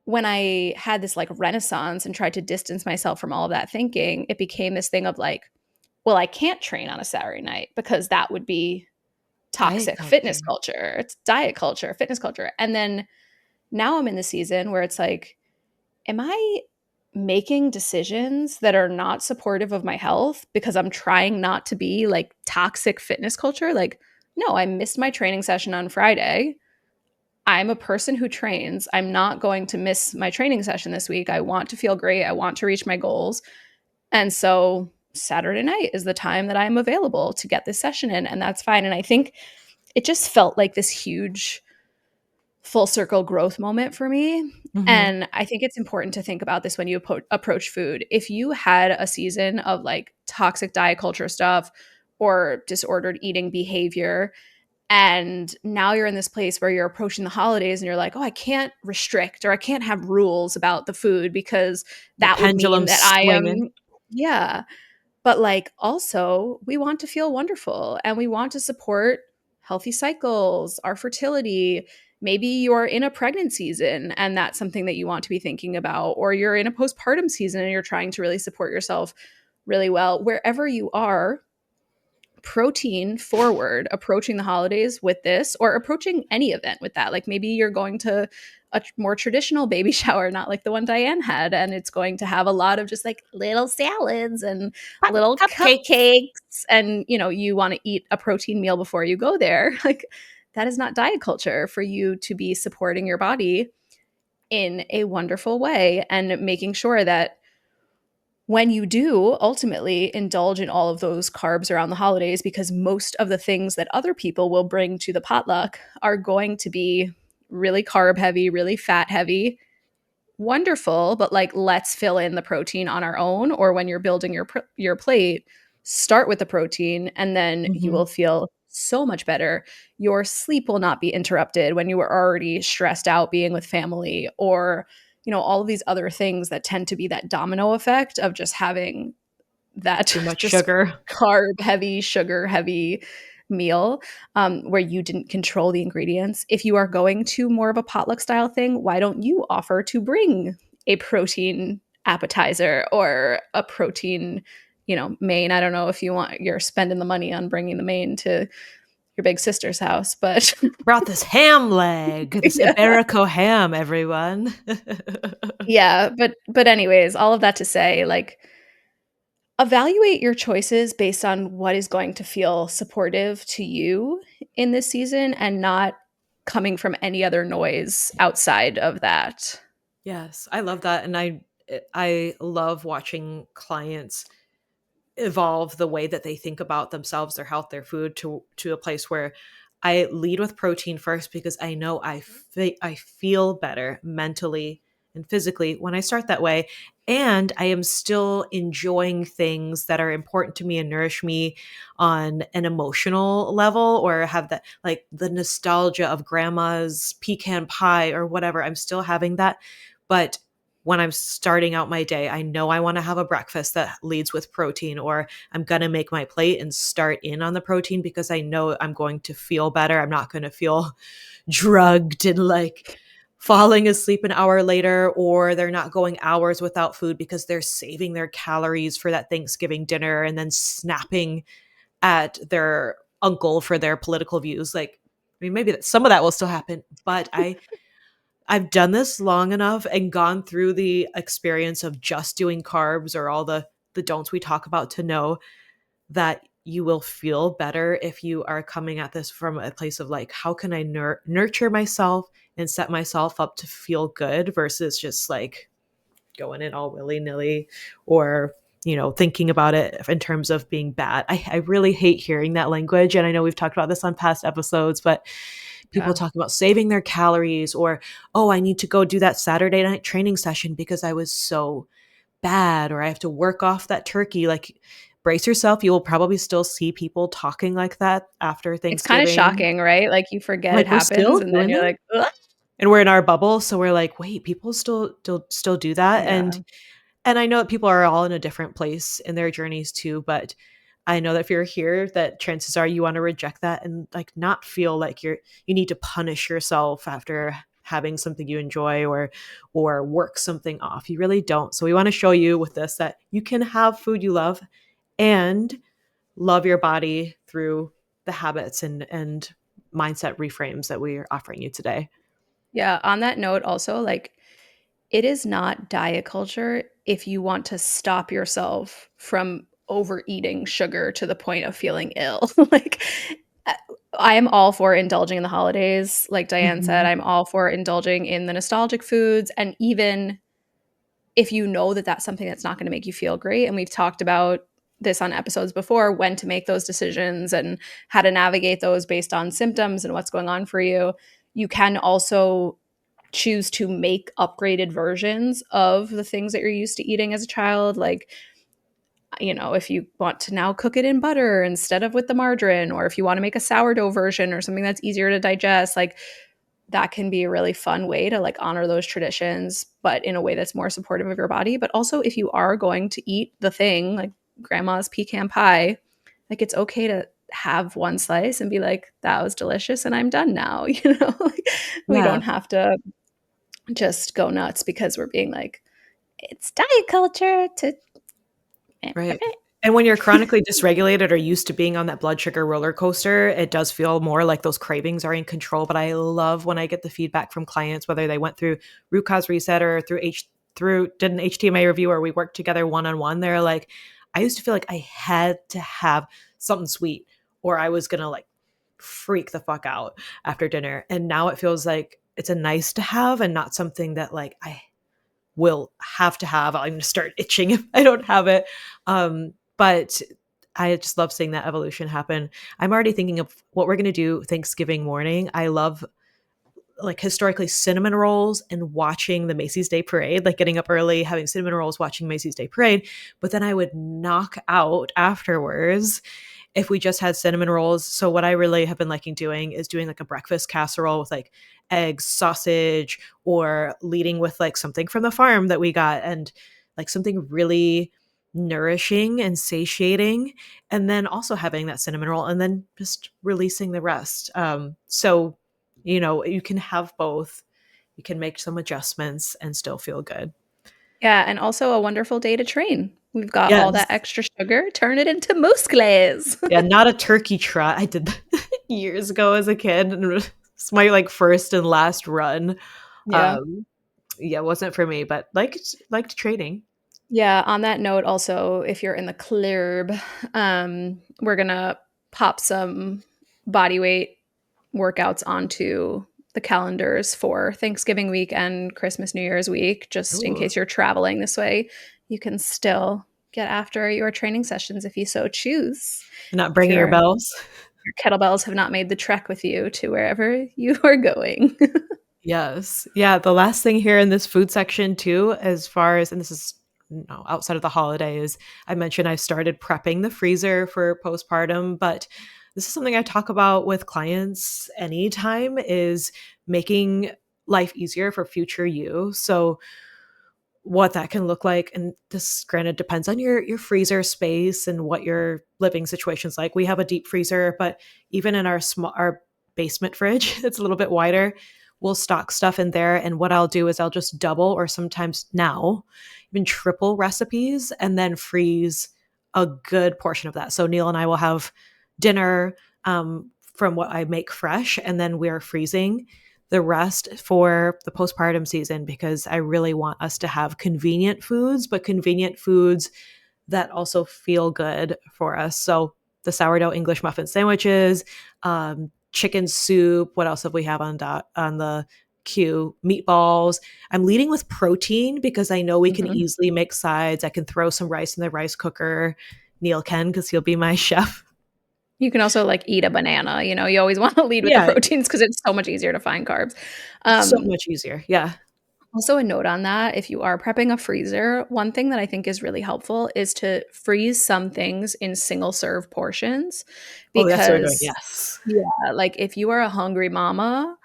when I had this like renaissance and tried to distance myself from all of that thinking, it became this thing of like, well, I can't train on a Saturday night because that would be Diet toxic fitness culture. culture. It's diet culture, fitness culture. And then now I'm in the season where it's like, am I making decisions that are not supportive of my health because I'm trying not to be like toxic fitness culture? Like, no, I missed my training session on Friday. I'm a person who trains. I'm not going to miss my training session this week. I want to feel great. I want to reach my goals. And so Saturday night is the time that I'm available to get this session in, and that's fine. And I think it just felt like this huge full circle growth moment for me. Mhm. And I think it's important to think about this when you approach food. If you had a season of like toxic diet culture stuff or disordered eating behavior, and now you're in this place where you're approaching the holidays and you're like, oh, I can't restrict or I can't have rules about the food because The that would mean pendulum that I swinging. am, yeah. But like also, we want to feel wonderful and we want to support healthy cycles, our fertility. Maybe you're in a pregnant season and that's something that you want to be thinking about, or you're in a postpartum season and you're trying to really support yourself really well. Wherever you are, protein forward approaching the holidays with this, or approaching any event with that. Like maybe you're going to a more traditional baby shower, not like the one Diane had, and it's going to have a lot of just like little salads and little Cupcakes. cupcakes, and you want to eat a protein meal before you go there. Like that is not diet culture for you to be supporting your body in a wonderful way and making sure that when you do ultimately indulge in all of those carbs around the holidays, because most of the things that other people will bring to the potluck are going to be really carb heavy, really fat heavy, wonderful, but like let's fill in the protein on our own. Or when you're building your plate, start with the protein and then you Mhm. will feel so much better. Your sleep will not be interrupted when you were already stressed out being with family, or all of these other things that tend to be that domino effect of just having that Too much just sugar. carb heavy, sugar heavy meal, where you didn't control the ingredients. If you are going to more of a potluck style thing, why don't you offer to bring a protein appetizer or a protein, main? I don't know if you're spending the money on bringing the main to your big sister's house, but Brought this ham leg, this yeah. Iberico ham, everyone. Yeah, but anyways, all of that to say, like, evaluate your choices based on what is going to feel supportive to you in this season and not coming from any other noise outside of that. Yes, I love that, and I love watching clients evolve the way that they think about themselves, their health, their food, to a place where I lead with protein first because I know I feel better mentally and physically when I start that way, and I am still enjoying things that are important to me and nourish me on an emotional level, or have that, like the nostalgia of grandma's pecan pie or whatever. I'm still having that, but when I'm starting out my day, I know I want to have a breakfast that leads with protein, or I'm going to make my plate and start in on the protein because I know I'm going to feel better. I'm not going to feel drugged and like falling asleep an hour later, or they're not going hours without food because they're saving their calories for that Thanksgiving dinner and then snapping at their uncle for their political views. Like, I mean, maybe some of that will still happen, but I've done this long enough and gone through the experience of just doing carbs or all the don'ts we talk about to know that you will feel better if you are coming at this from a place of like, how can I nurture myself and set myself up to feel good versus just like going in all willy-nilly, or thinking about it in terms of being bad. I really hate hearing that language, and I know we've talked about this on past episodes, but people talk about saving their calories, or, oh, I need to go do that Saturday night training session because I was so bad, or I have to work off that turkey. Like, brace yourself. You will probably still see people talking like that after It's kind of Thanksgiving. shocking, right? Like you forget it Like, we're happens still and then doing you're that? like, ugh. And we're in our bubble, so we're like, wait, people still do that. Yeah. And I know that people are all in a different place in their journeys too, but I know that if you're here, that chances are you want to reject that and like not feel like you need to punish yourself after having something you enjoy, or work something off. You really don't. So we want to show you with this that you can have food you love and love your body through the habits and mindset reframes that we are offering you today. Yeah. On that note, also, like, it is not diet culture if you want to stop yourself from overeating sugar to the point of feeling ill. Like, I I am all for indulging in the holidays. Like Diane said, Mhm. I'm all for indulging in the nostalgic foods. And even if you know that that's something that's not going to make you feel great, and we've talked about this on episodes before, when to make those decisions and how to navigate those based on symptoms and what's going on for you, you can also choose to make upgraded versions of the things that you're used to eating as a child. Like, if you want to now cook it in butter instead of with the margarine, or if you want to make a sourdough version or something that's easier to digest, like that can be a really fun way to like honor those traditions, but in a way that's more supportive of your body. But also, if you are going to eat the thing like grandma's pecan pie, like it's okay to have one slice and be like, that was delicious and I'm done now. Like, we Yeah, don't have to just go nuts because we're being like, it's diet culture to right. And when you're chronically dysregulated or used to being on that blood sugar roller coaster, it does feel more like those cravings are in control. But I love when I get the feedback from clients, whether they went through root cause reset or did an HTMA review, or we worked together one-on-one. They're like, I used to feel like I had to have something sweet, or I was gonna like freak the fuck out after dinner. And now it feels like it's a nice to have and not something that like I will have to have. I'm going to start itching if I don't have it. But I just love seeing that evolution happen. I'm already thinking of what we're going to do Thanksgiving morning. I love, like, historically cinnamon rolls and watching the Macy's Day Parade, like getting up early, having cinnamon rolls, watching Macy's Day Parade. But then I would knock out afterwards if we just had cinnamon rolls. So what I really have been liking doing is doing like a breakfast casserole with like eggs, sausage, or leading with like something from the farm that we got, and like something really nourishing and satiating, and then also having that cinnamon roll and then just releasing the rest. So you can have both. You can make some adjustments and still feel good. Yeah, and also a wonderful day to train. We've got all Yes. that extra sugar, turn it into mousse glaze. Yeah, not a turkey trot. I did that years ago as a kid, and it's my like first and last run. Yeah. Um, yeah, it wasn't for me, but liked training. Yeah, on that note, also, if you're in the club, we're gonna pop some body weight workouts onto the calendars for Thanksgiving week and Christmas New Year's week, just in Ooh, case you're traveling this way. You can still get after your training sessions if you so choose. not If bringing your bells. your kettlebells have not made the trek with you to wherever you are going. Yes. Yeah. The last thing here in this food section, too, as far as, and this is outside of the holidays, I mentioned I started prepping the freezer for postpartum, but this is something I talk about with clients anytime, is making life easier for future you. So what that can look like. And this granted depends on your freezer space and what your living situation's like. We have a deep freezer, but even in our basement fridge, it's a little bit wider. We'll stock stuff in there. And what I'll do is I'll just double or sometimes now even triple recipes and then freeze a good portion of that. So Neil and I will have dinner from what I make fresh, and then we're freezing the rest for the postpartum season because I really want us to have convenient foods, but convenient foods that also feel good for us. So the sourdough English muffin sandwiches, chicken soup. What else have we have on the queue? Meatballs. I'm leading with protein because I know we can easily make sides. I can throw some rice in the rice cooker. Neil can because he'll be my chef. You can also like eat a banana. You know, you always want to lead with the proteins because it's so much easier to find carbs. So much easier. Yeah. Also, a note on that, if you are prepping a freezer, one thing that I think is really helpful is to freeze some things in single serve portions. Oh, that's what we're doing. Because, Yes. yeah, like if you are a hungry mama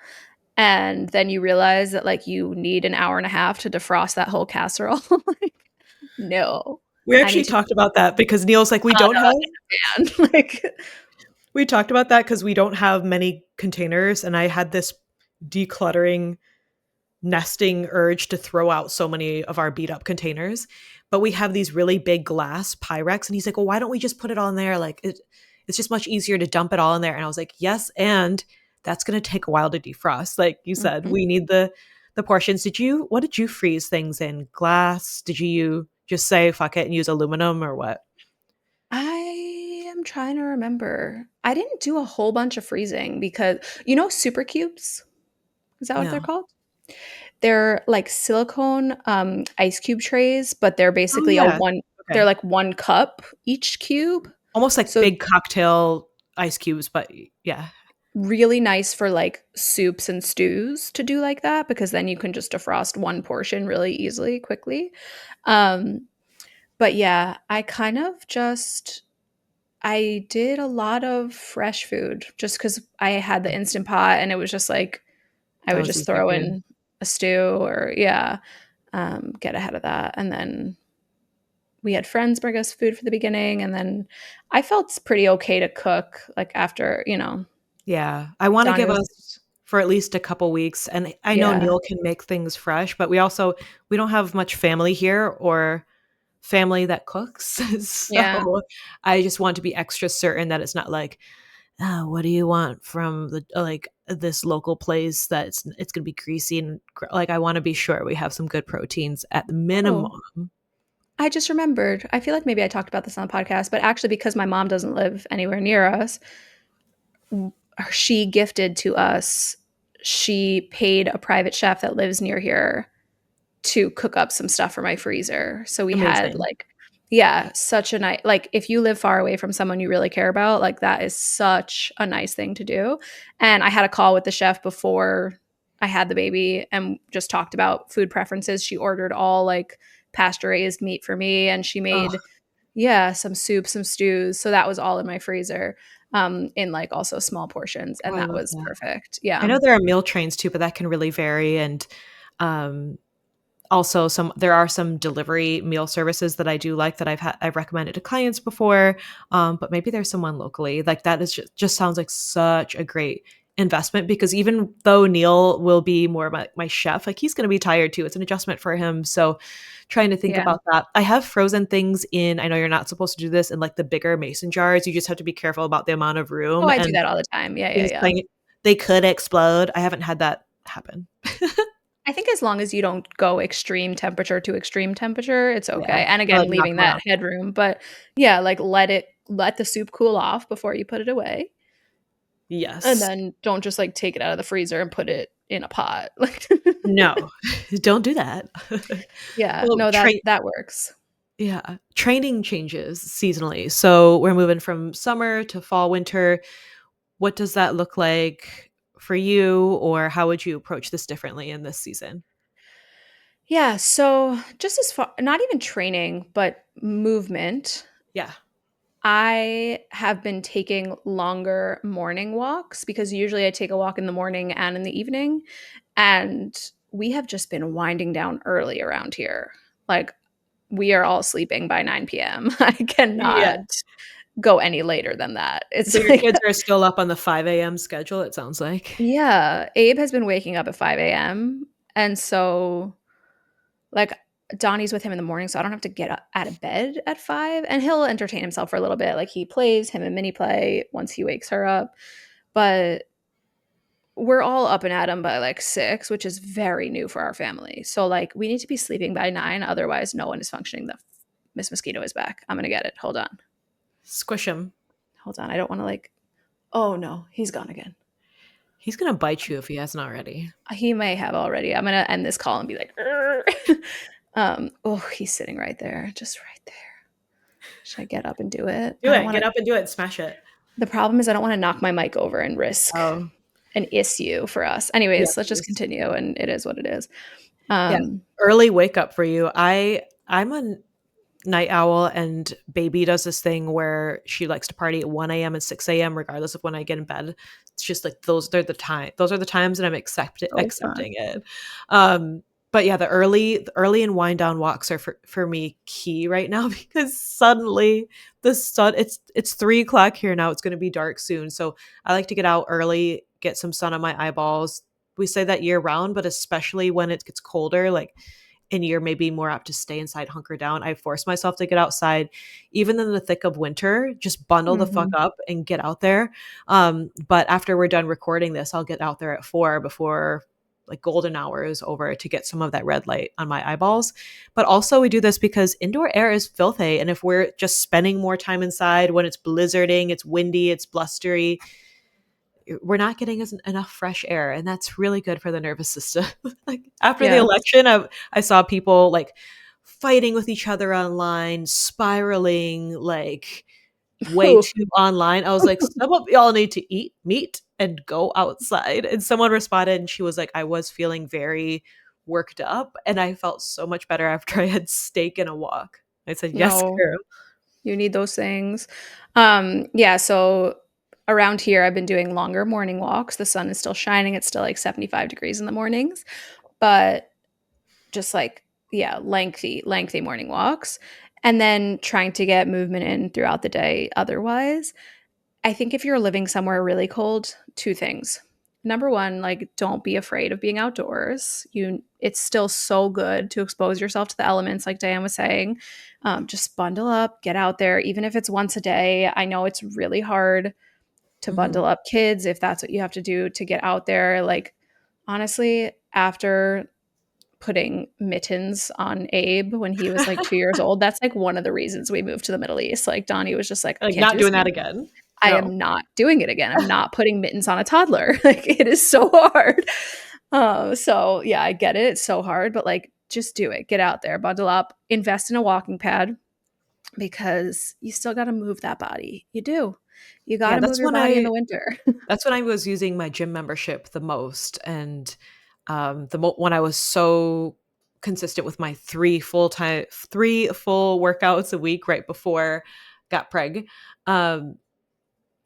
and then you realize that like you need an hour and a half to defrost that whole casserole, like, no. We actually talked about that because Neil's like, we don't have. Like, we talked about that because we don't have many containers, and I had this decluttering nesting urge to throw out so many of our beat up containers, but we have these really big glass Pyrex, and he's like, well, why don't we just put it on there? Like it's just much easier to dump it all in there. And I was like, yes, and that's going to take a while to defrost. Like you said, we need the portions. What did you freeze things in? Glass? Did you just say fuck it and use aluminum or what? I am trying to remember. I didn't do a whole bunch of freezing because, super cubes? Is that what they're called? They're like silicone ice cube trays, but they're basically they're like 1 cup each cube. Almost like big cocktail ice cubes, but yeah. Really nice for like soups and stews to do like that because then you can just defrost one portion really easily, quickly. But yeah, I did a lot of fresh food just because I had the Instant Pot and it was just like I would just throw in a stew or get ahead of that. And then we had friends bring us food for the beginning, and then I felt pretty okay to cook like after, Yeah, I want to give us for at least a couple weeks, and I know Neil can make things fresh, but we don't have much family here or family that cooks. So I just want to be extra certain that it's not like, oh, what do you want from this local place that it's going to be greasy, and like I want to be sure we have some good proteins at the minimum. I just remembered. I feel like maybe I talked about this on the podcast, but actually because my mom doesn't live anywhere near us, she gifted to us. She paid a private chef that lives near here to cook up some stuff for my freezer. So we had such a nice, like if you live far away from someone you really care about, like that is such a nice thing to do. And I had a call with the chef before I had the baby and just talked about food preferences. She ordered all like pasture raised meat for me, and she made some soup, some stews. So that was all in my freezer in like also small portions, and that was perfect. Yeah, I know there are meal trains too, but that can really vary. And also there are some delivery meal services that I do like that I've recommended to clients before, but maybe there's someone locally like that is just sounds like such a great investment, because even though Neil will be more my chef, like he's going to be tired too. It's an adjustment for him. So trying to think about that. I have frozen things in, I know you're not supposed to do this in like the bigger mason jars. You just have to be careful about the amount of room. I do that all the time. Yeah. They could explode. I haven't had that happen. I think as long as you don't go extreme temperature to extreme temperature, it's okay. And again, leaving that headroom, but like let the soup cool off before you put it away. Yes. And then don't just like take it out of the freezer and put it in a pot. No, don't do that. Yeah, well, that works. Yeah. Training changes seasonally. So we're moving from summer to fall, winter. What does that look like for you, or how would you approach this differently in this season? Yeah. So just as far, not even training, but movement. Yeah. I have been taking longer morning walks because usually I take a walk in the morning and in the evening. And we have just been winding down early around here. Like, we are all sleeping by 9 p.m. I Yeah. cannot go any later than that. It's So your like, kids are still up on the 5 a.m. schedule, it sounds like. yeah, Abe has been waking up at 5 a.m. And so, like, Donnie's with him in the morning, so I don't have to get out of bed at 5. And he'll entertain himself for a little bit. Like, he plays him and Minnie play once he wakes her up. But we're all up and at 'em by like 6, which is very new for our family. So, like, we need to be sleeping by 9. Otherwise, no one is functioning. The Miss Mosquito is back. I'm going to get it. Hold on. Squish him. Hold on. I don't want to, like, oh no, he's gone again. He's going to bite you if he hasn't already. He may have already. I'm going to end this call and be like, oh, he's sitting right there. Just right there. Should I get up and do it? Do it. Get up and do it. Smash it. The problem is I don't want to knock my mic over and risk Oh. an issue for us. Anyways, Yeah, let's just please. continue, and it is what it is. Yeah. Early wake up for you. I'm a night owl, and baby does this thing where she likes to party at 1 a.m. and 6 a.m. regardless of when I get in bed. It's just like those are the times that I'm accepting it. But yeah, the early and wind down walks are for me key right now because suddenly the sun it's 3 o'clock here now. It's going to be dark soon, so I like to get out early, get some sun on my eyeballs. We say that year round, but especially when it gets colder, like, and you're maybe more apt to stay inside, hunker down. I force myself to get outside, even in the thick of winter, just bundle the fuck up and get out there. But after we're done recording this, I'll get out there at 4 before like golden hour is over to get some of that red light on my eyeballs. But also we do this because indoor air is filthy. And if we're just spending more time inside when it's blizzarding, it's windy, it's blustery, we're not getting enough fresh air, and that's really good for the nervous system. Like after the election, I saw people like fighting with each other online, spiraling like way too online. I was like, some of y'all need to eat meat and go outside. And someone responded, and she was like, I was feeling very worked up, and I felt so much better after I had steak and a walk. I said, yes, No. girl. You need those things. Yeah, so around here, I've been doing longer morning walks. The sun is still shining. It's still like 75 degrees in the mornings, but just like, yeah, lengthy morning walks. And then trying to get movement in throughout the day otherwise. I think if you're living somewhere really cold, 2 things. Number 1, like, don't be afraid of being outdoors. It's still so good to expose yourself to the elements, like Diane was saying. Just bundle up, get out there, even if it's once a day. I know it's really hard to bundle up kids if that's what you have to do to get out there. Like, honestly, after putting mittens on Abe when he was like 2 years old, that's like one of the reasons we moved to the Middle East. Like, Donnie was just like, I Like can't not do this doing that anymore. again. I No. am not doing it again. I'm not putting mittens on a toddler. Like, it is so hard. So yeah, I get it. It's so hard, but like, just do it. Get out there, bundle up, invest in a walking pad because you still got to move that body. You do. You got to Yeah, move your body in the winter. that's when I was using my gym membership the most, and when I was so consistent with my 3 full workouts a week right before got preg,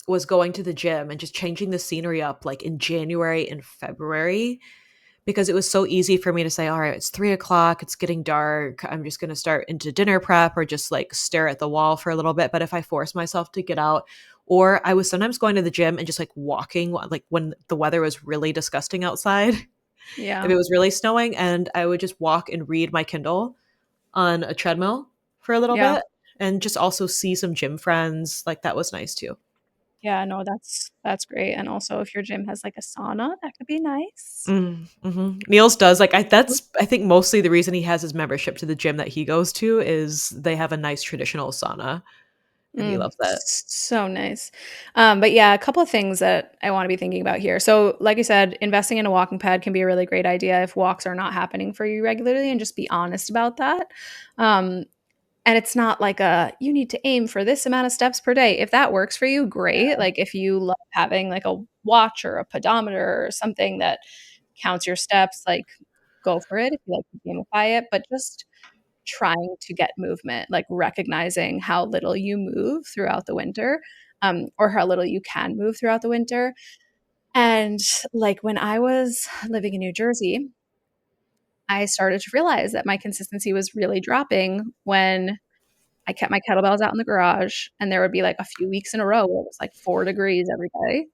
was going to the gym and just changing the scenery up like in January and February, because it was so easy for me to say, all right, it's 3 o'clock, it's getting dark, I'm just going to start into dinner prep or just like stare at the wall for a little bit. But if I force myself to get out, or I was sometimes going to the gym and just like walking, like when the weather was really disgusting outside, Yeah. if it was really snowing, and I would just walk and read my Kindle on a treadmill for a little Yeah. bit and just also see some gym friends. Like that was nice too. Yeah, no, that's great. And also if your gym has like a sauna, that could be nice. Niels does that's I think mostly the reason he has his membership to the gym that he goes to is they have a nice traditional sauna, and he loves that. So nice. But yeah, a couple of things that I want to be thinking about here. So, like I said, investing in a walking pad can be a really great idea if walks are not happening for you regularly, and just be honest about that. And it's not like you need to aim for this amount of steps per day. If that works for you, great. Like if you love having like a watch or a pedometer or something that counts your steps, like go for it if you like to gamify it. But just trying to get movement, like recognizing how little you move throughout the winter, or how little you can move throughout the winter. And like when I was living in New Jersey, I started to realize that my consistency was really dropping when I kept my kettlebells out in the garage, and there would be like a few weeks in a row where it was like 4 degrees every day.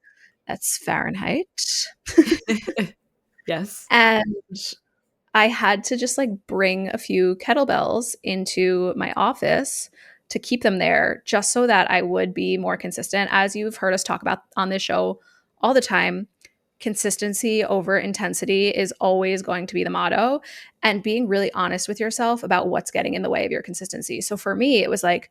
That's Fahrenheit. Yes. And I had to just like bring a few kettlebells into my office to keep them there just so that I would be more consistent. As you've heard us talk about on this show all the time, consistency over intensity is always going to be the motto, and being really honest with yourself about what's getting in the way of your consistency. So for me, it was like,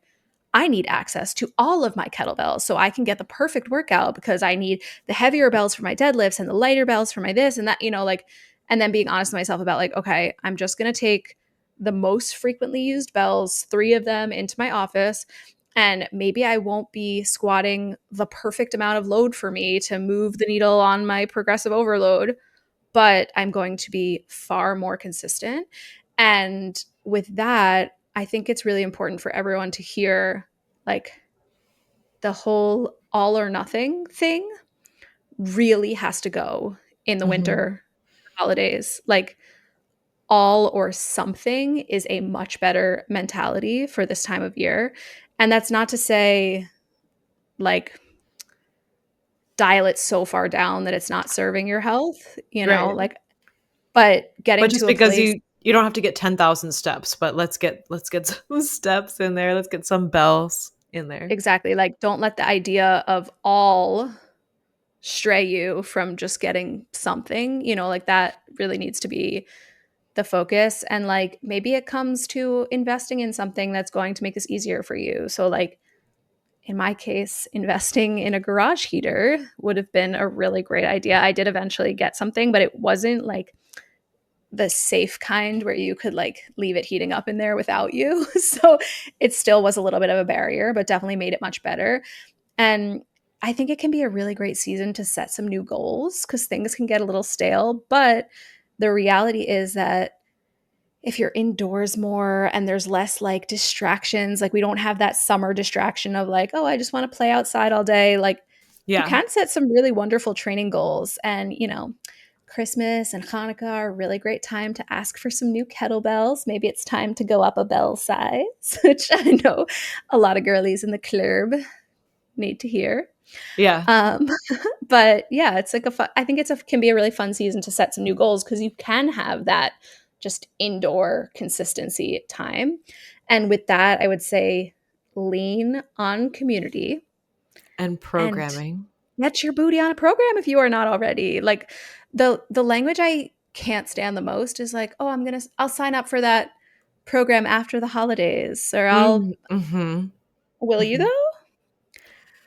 I need access to all of my kettlebells so I can get the perfect workout, because I need the heavier bells for my deadlifts and the lighter bells for my this and that, like, and then being honest with myself about like, okay, I'm just going to take the most frequently used bells, 3 of them, into my office. And maybe I won't be squatting the perfect amount of load for me to move the needle on my progressive overload, but I'm going to be far more consistent. And with that, I think it's really important for everyone to hear like the whole all or nothing thing really has to go in the Mhm. winter holidays. Like, all or something is a much better mentality for this time of year. And that's not to say like dial it so far down that it's not serving your health, Right. like, but But getting just to a because place. you don't have to get 10,000 steps, but let's get some steps in there. Let's get some bells in there. Exactly. Like, don't let the idea of all stray you from just getting something, like that really needs to be the focus. And like, maybe it comes to investing in something that's going to make this easier for you. So, like, in my case, investing in a garage heater would have been a really great idea. I did eventually get something, but it wasn't like the safe kind where you could like leave it heating up in there without you. So it still was a little bit of a barrier, but definitely made it much better. And I think it can be a really great season to set some new goals because things can get a little stale. But the reality is that if you're indoors more and there's less like distractions, like we don't have that summer distraction of like, oh, I just want to play outside all day. Like, you Yeah. can set some really wonderful training goals. And, Christmas and Hanukkah are a really great time to ask for some new kettlebells. Maybe it's time to go up a bell size, which I know a lot of girlies in the club need to hear. Yeah. Um, but yeah, it's like I think can be a really fun season to set some new goals because you can have that just indoor consistency time. And with that, I would say lean on community And and programming. get your booty on a program if you are not already. Like, the language I can't stand the most is like, oh, I'll sign up for that program after the holidays, or Mhm. will you Mhm. though?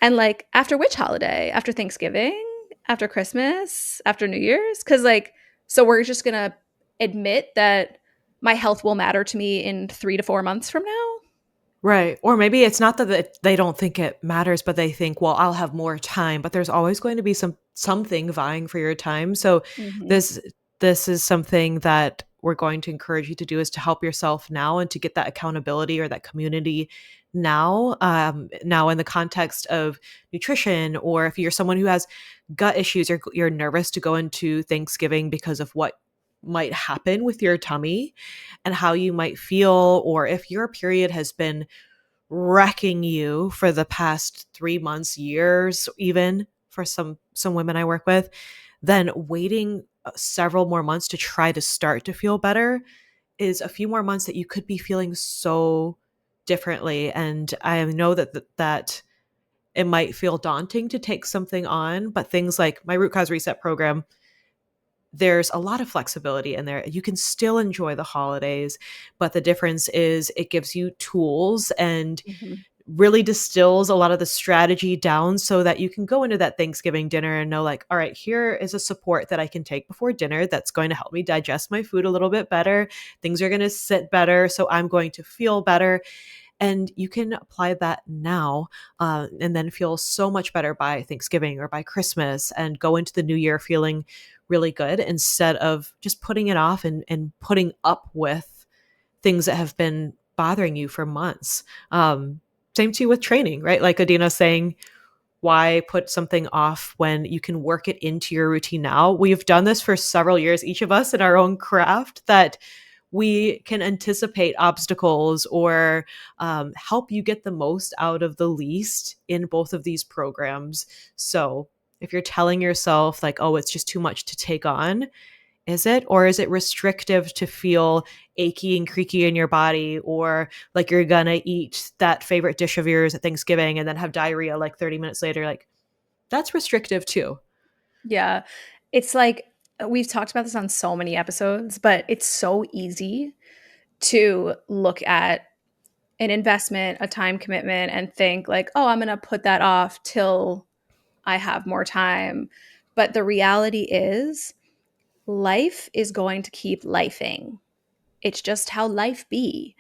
And like, after which holiday? After Thanksgiving? After Christmas? After New Year's? Because like, so we're just gonna admit that my health will matter to me in 3 to 4 months from now. Right. Or maybe it's not that they don't think it matters, but they think, well, I'll have more time, but there's always going to be something vying for your time. So Mm-hmm. this this is something that we're going to encourage you to do, is to help yourself now and to get that accountability or that community now. Now in the context of nutrition, or if you're someone who has gut issues, or you're nervous to go into Thanksgiving because of what might happen with your tummy and how you might feel, or if your period has been wrecking you for the past 3 months, years, even for some women I work with, then waiting several more months to try to start to feel better is a few more months that you could be feeling so differently. And I know that it might feel daunting to take something on, but things like my root cause reset program, there's a lot of flexibility in there. You can still enjoy the holidays, but the difference is it gives you tools and Mm-hmm. really distills a lot of the strategy down so that you can go into that Thanksgiving dinner and know, like, all right, here is a support that I can take before dinner that's going to help me digest my food a little bit better. Things are going to sit better, so I'm going to feel better. And you can apply that now, and then feel so much better by Thanksgiving or by Christmas, and go into the new year feeling really good, instead of just putting it off and putting up with things that have been bothering you for months. Same too with training, right? Like Adina saying, Why put something off when you can work it into your routine now? We've done this for several years, each of us in our own craft, that we can anticipate obstacles or help you get the most out of the least in both of these programs. So if you're telling yourself like, oh, it's just too much to take on, is it? Or is it restrictive to feel achy and creaky in your body, or like you're gonna eat that favorite dish of yours at Thanksgiving and then have diarrhea like 30 minutes later? Like, that's restrictive too. Yeah. It's like we've talked about this on so many episodes, but it's so easy to look at an investment, a time commitment, and think like, oh, I'm going to put that off till I have more time. But the reality is, life is going to keep lifing. It's just how life be.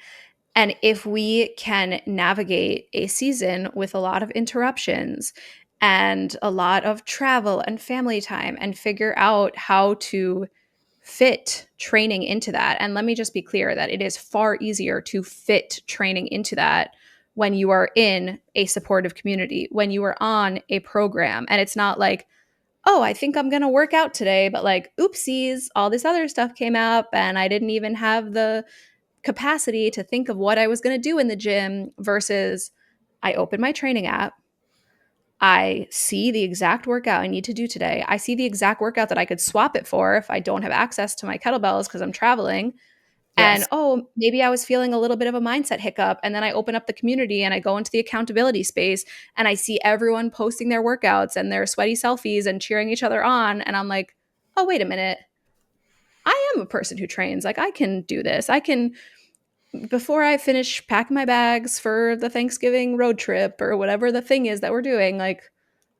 And if we can navigate a season with a lot of interruptions and a lot of travel and family time and figure out how to fit training into that. And let me just be clear that it is far easier to fit training into that when you are in a supportive community, when you are on a program. And it's not like, oh, I think I'm going to work out today, but like, oopsies, all this other stuff came up and I didn't even have the capacity to think of what I was going to do in the gym, versus I open my training app. I see the exact workout I need to do today. I see the exact workout that I could swap it for if I don't have access to my kettlebells because I'm traveling. And Yes. oh, maybe I was feeling a little bit of a mindset hiccup. And then I open up the community and I go into the accountability space and I see everyone posting their workouts and their sweaty selfies and cheering each other on. And I'm like, oh, wait a minute. I am a person who trains. Like, I can do this. I can, before I finish packing my bags for the Thanksgiving road trip or whatever the thing is that we're doing, like,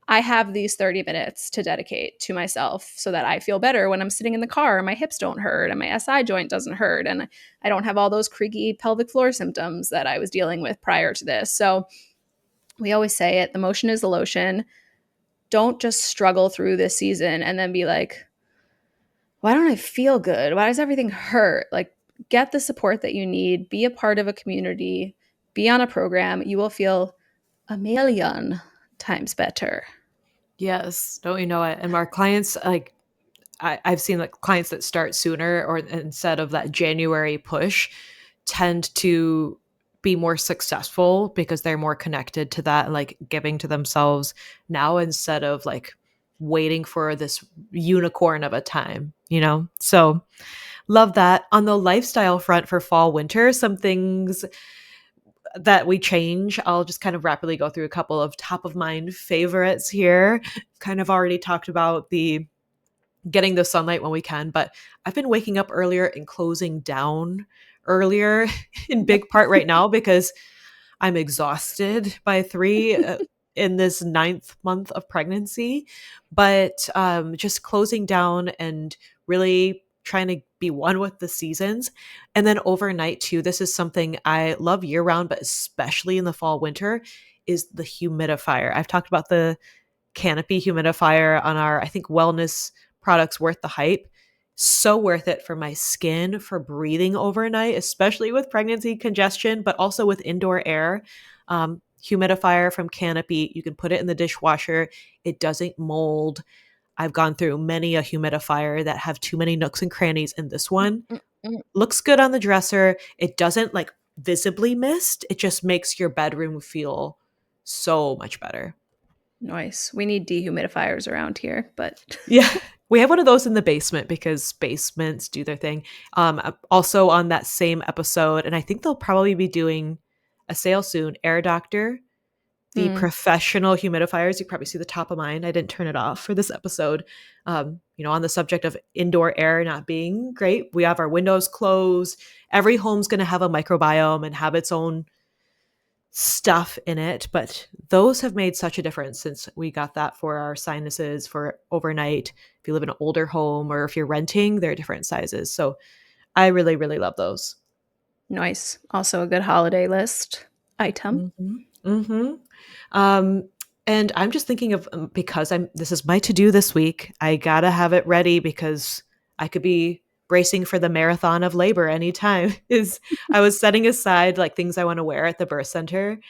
I have these 30 minutes to dedicate to myself so that I feel better when I'm sitting in the car and my hips don't hurt and my SI joint doesn't hurt and I don't have all those creaky pelvic floor symptoms that I was dealing with prior to this. So we always say it, the motion is the lotion. Don't just struggle through this season and then be like, why don't I feel good? Why does everything hurt? Like, get the support that you need, be a part of a community, be on a program. You will feel a million times better. Yes. Don't you know it? And our clients, like, I've seen like clients that start sooner or instead of that January push tend to be more successful because they're more connected to that and like giving to themselves now instead of like waiting for this unicorn of a time, you know? So love that. On the lifestyle front for fall, winter, some things that we change. I'll just kind of rapidly go through a couple of top of mind favorites here. Kind of already talked about the getting the sunlight when we can, but I've been waking up earlier and closing down earlier in big part right now because I'm exhausted by 3 in this 9th month of pregnancy. But just closing down and really trying to be one with the seasons. And then overnight too, this is something I love year round, but especially in the fall, winter, is the humidifier. I've talked about the canopy humidifier on our, I think, wellness products worth the hype. So worth it for my skin, for breathing overnight, especially with pregnancy congestion, but also with indoor air. Humidifier from Canopy, you can put it in the dishwasher. It doesn't mold. I've gone through many a humidifier that have too many nooks and crannies, and this one looks good on the dresser. It doesn't like visibly mist. It just makes your bedroom feel so much better. Nice. We need dehumidifiers around here, but Yeah, we have one of those in the basement because basements do their thing. Also on that same episode, and I think they'll probably be doing a sale soon, Air Doctor, the professional humidifiers. You probably see the top of mine. I didn't turn it off for this episode. On the subject of indoor air not being great, we have our windows closed. Every home's going to have a microbiome and have its own stuff in it, but those have made such a difference since we got that for our sinuses for overnight. If you live in an older home or if you're renting, they're different sizes. So I really, really love those. nice. Also a good holiday list item. Mm-hmm. And I'm just thinking of because this is my to-do this week. I gotta have it ready because I could be bracing for the marathon of labor anytime. Is I was setting aside like things I want to wear at the birth center.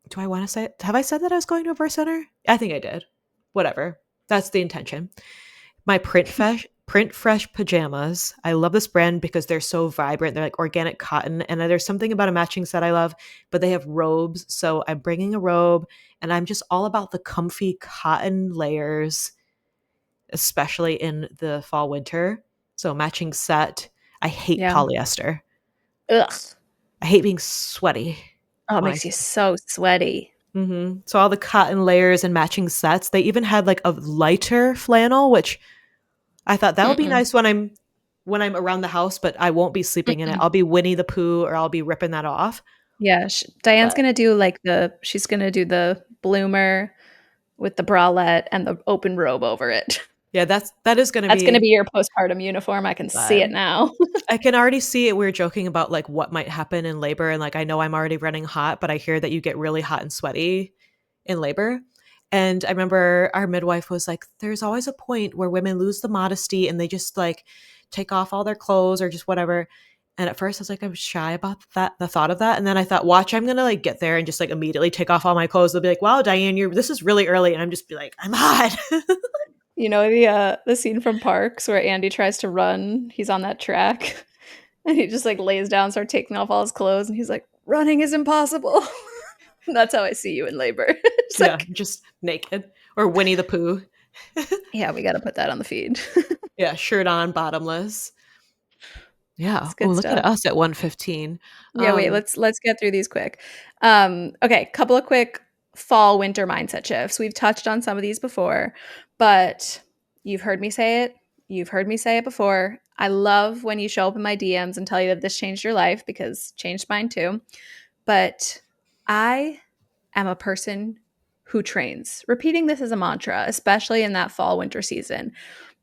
do I want to say, have I said that I was going to a birth center? I think I did. Whatever. That's the intention. My print fresh pajamas. I love this brand because they're so vibrant. They're like organic cotton, and there's something about a matching set I love. But they have robes, so I'm bringing a robe, and I'm just all about the comfy cotton layers, especially in the fall winter. So matching set. I hate Yeah. polyester. Ugh. I hate being sweaty. Oh, it when I makes you so sweaty. So all the cotton layers and matching sets. They even had like a lighter flannel, which I thought that would be Mm-mm. nice when I'm around the house, but I won't be sleeping in it. Mm-mm. I'll be Winnie the Pooh, or I'll be ripping that off. Yeah, Diane's But gonna do like she's gonna do the bloomer with the bralette and the open robe over it. yeah, that is going to That's gonna be be your postpartum uniform. I can see it vibe. now. I can already see it. We were joking about like what might happen in labor, and like I know I'm already running hot, but I hear that you get really hot and sweaty in labor. And I remember our midwife was like, there's always a point where women lose the modesty and they just like take off all their clothes or just whatever. And at first I was like, I'm shy about that, the thought of that. And then I thought, watch, I'm gonna like get there and just like immediately take off all my clothes. They'll be like, wow, Diane, this is really early. And I'm just be like, I'm hot. You know the scene from Parks where Andy tries to run. He's on that track, and he just like lays down, starts taking off all his clothes, and he's like, "Running is impossible." That's how I see you in labor. It's Yeah, like, just naked. Or Winnie the Pooh. yeah, we got to put that on the feed. Yeah, shirt on, bottomless. Yeah. It's Oh, good look at stuff. us at 1:15. Yeah, wait, let's get through these quick. Okay, couple of quick fall winter mindset shifts. We've touched on some of these before, but you've heard me say it. You've heard me say it before. I love when you show up in my DMs and tell you that this changed your life, because changed mine too. But I am a person who trains. Repeating this as a mantra, especially in that fall winter season,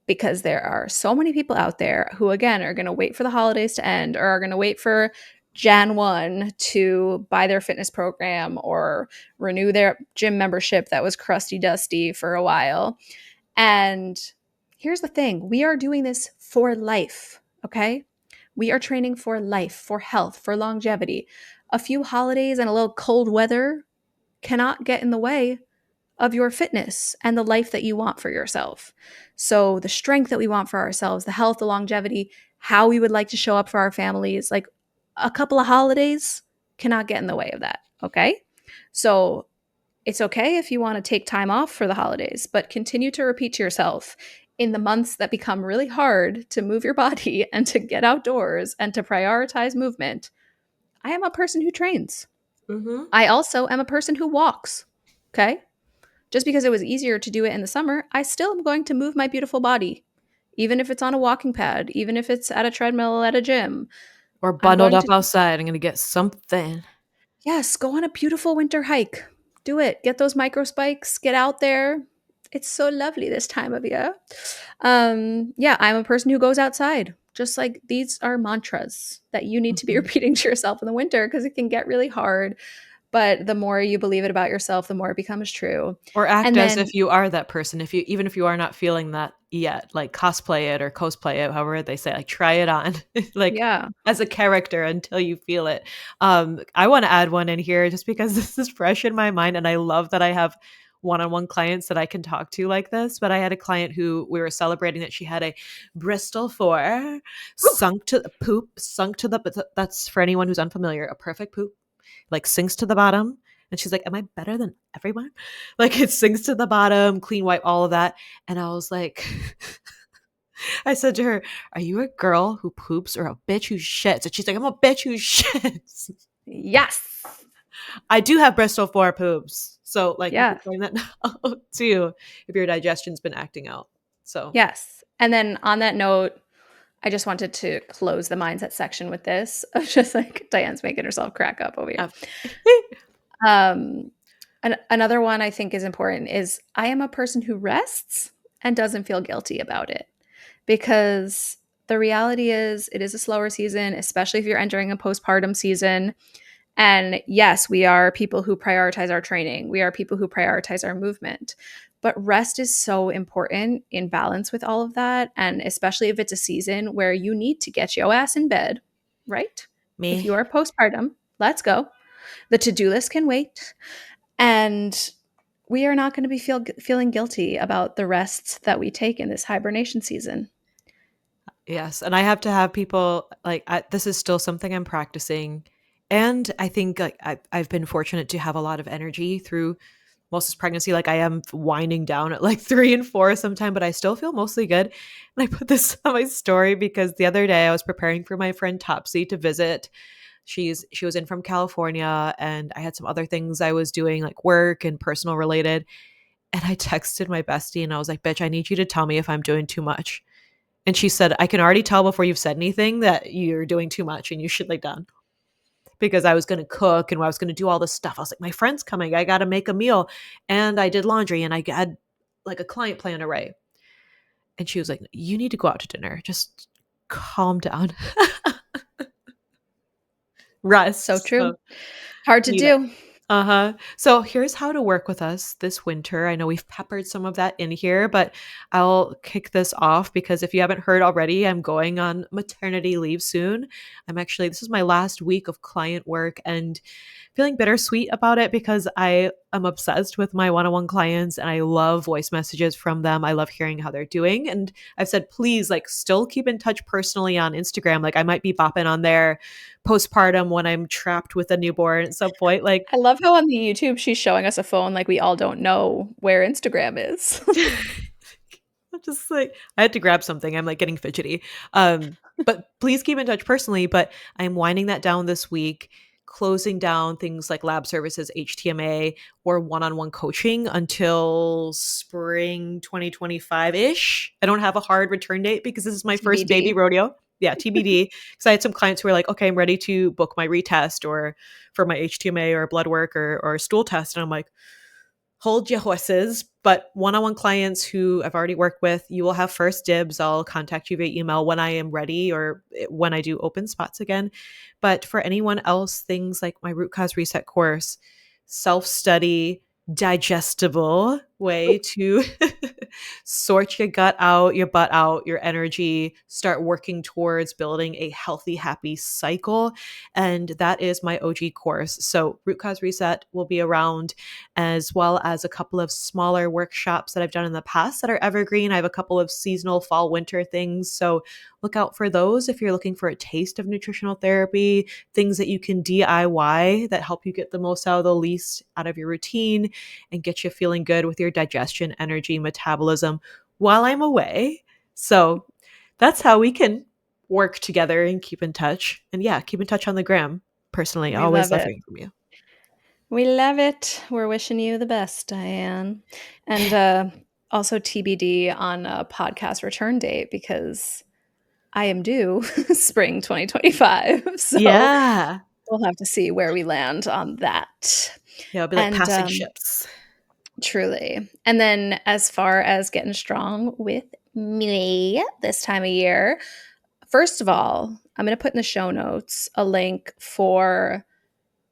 because there are so many people out there who, again, are going to wait for the holidays to end, or are going to wait for Jan 1 to buy their fitness program or renew their gym membership that was crusty dusty for a while. And here's the thing, we are doing this for life, okay? We are training for life, for health, for longevity. A few holidays and a little cold weather cannot get in the way of your fitness and the life that you want for yourself. So, the strength that we want for ourselves, the health, the longevity, how we would like to show up for our families, like a couple of holidays cannot get in the way of that. Okay. So, it's okay if you want to take time off for the holidays, but continue to repeat to yourself in the months that become really hard to move your body and to get outdoors and to prioritize movement. I am a person who trains. Mm-hmm. I also am a person who walks. Okay. Just because it was easier to do it in the summer, I still am going to move my beautiful body, even if it's on a walking pad, even if it's at a treadmill at a gym. Or I'm bundled going up to, outside. I'm gonna get something. yes, go on a beautiful winter hike. Do it. Get those micro spikes, get out there. It's so lovely this time of year. Yeah, I'm a person who goes outside. Just like these are mantras that you need to be Mhm. repeating to yourself in the winter, because it can get really hard. But the more you believe it about yourself, the more it becomes true. Or act And as then, if you are that person. If you even if you are not feeling that yet, like cosplay it or cosplay it, however they say, like try it on, like yeah, as a character until you feel it. I want to add one in here just because this is fresh in my mind, and I love that I have one-on-one clients that I can talk to like this. But I had a client who we were celebrating that she had a Bristol 4 sunk to the, but that's for anyone who's unfamiliar, a perfect poop, like sinks to the bottom. And she's like, am I better than everyone? Like it sinks to the bottom, clean wipe, all of that. And I was like, I said to her, are you a girl who poops or a bitch who shits? And she's like, I'm a bitch who shits. yes. I do have Bristol 4 poops. So like you Yeah. can find that out too if your digestion's been acting out. So Yes. And then on that note, I just wanted to close the mindset section with this of just like Diane's making herself crack up over here. uh, Um, another one I think is important is I am a person who rests and doesn't feel guilty about it, because the reality is it is a slower season, especially if you're entering a postpartum season. And yes, we are people who prioritize our training. We are people who prioritize our movement. But rest is so important in balance with all of that. And especially if it's a season where you need to get your ass in bed, right? If me. you are postpartum, let's go. The to do list can wait. And we are not going to be feeling guilty about the rests that we take in this hibernation season. Yes, and I have to have people like this is still something I'm practicing, and I think like I've been fortunate to have a lot of energy through most of this pregnancy. Like I am winding down at like 3 and 4 sometime, but I still feel mostly good. And I put this on my story because the other day I was preparing for my friend Topsy to visit. She was in from California, and I had some other things I was doing like work and personal related. And I texted my bestie and I was like, "Bitch, I need you to tell me if I'm doing too much." And she said, "I can already tell before you've said anything that you're doing too much and you should lay down." Because I was going to cook and I was going to do all this stuff. I was like, my friend's coming. I got to make a meal. And I did laundry and I had like a client plan array. And she was like, "You need to go out to dinner. Just calm down." Rest. So true. Hard to need it. do. Uh-huh. So here's how to work with us this winter. I know we've peppered some of that in here, but I'll kick this off because if you haven't heard already, I'm going on maternity leave soon. This is my last week of client work and feeling bittersweet about it because I am obsessed with my one-on-one clients and I love voice messages from them. I love hearing how they're doing. And I've said, please, like, still keep in touch personally on Instagram. Like, I might be bopping on there postpartum when I'm trapped with a newborn at some point. Like, I love how on the YouTube she's showing us a phone like we all don't know where Instagram is. I'm just like, I had to grab something. I'm like getting fidgety. But please keep in touch personally. But I'm winding that down this week, closing down things like lab services, HTMA, or one-on-one coaching until spring 2025-ish. I don't have a hard return date because this is my first baby rodeo. Yeah, TBD. Because I had some clients who were like, "Okay, I'm ready to book my retest or for my HTMA or blood work or stool test." And I'm like, hold your horses. But one-on-one clients who I've already worked with, you will have first dibs. I'll contact you via email when I am ready or when I do open spots again. But for anyone else, things like my root cause reset course, self-study, digestible way to sort your gut out, your butt out, your energy, start working towards building a healthy, happy cycle. And that is my OG course. So root cause reset will be around, as well as a couple of smaller workshops that I've done in the past that are evergreen. I have a couple of seasonal fall winter things. So look out for those if you're looking for a taste of nutritional therapy, things that you can DIY that help you get the most out of the least out of your routine and get you feeling good with your digestion, energy, metabolism while I'm away. So that's how we can work together and keep in touch. And yeah, keep in touch on the gram. Personally, I always love hearing from you. We love it. We're wishing you the best, Diane. And also TBD on a podcast return date because I am due spring 2025. So yeah, we'll have to see where we land on that. Yeah, it'll be like passing ships. Truly. And then as far as getting strong with me this time of year, first of all, I'm going to put in the show notes a link for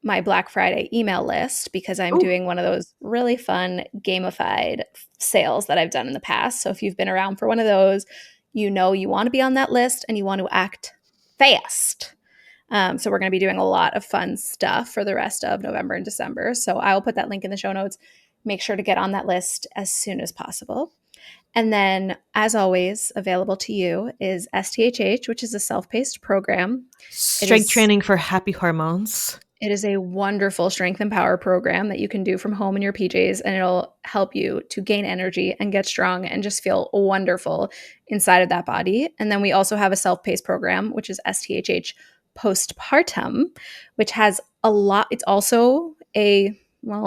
my Black Friday email list because I'm doing one of those really fun gamified sales that I've done in the past. So if you've been around for one of those, you know you want to be on that list and you want to act fast. So we're going to be doing a lot of fun stuff for the rest of November and December. So I will put that link in the show notes. Make sure to get on that list as soon as possible. And then, as always, available to you is STHH, which is a self-paced program. Strength training for happy hormones. It is a wonderful strength and power program that you can do from home in your PJs, and it'll help you to gain energy and get strong and just feel wonderful inside of that body. And then we also have a self-paced program, which is STHH Postpartum, which has a lot. It's also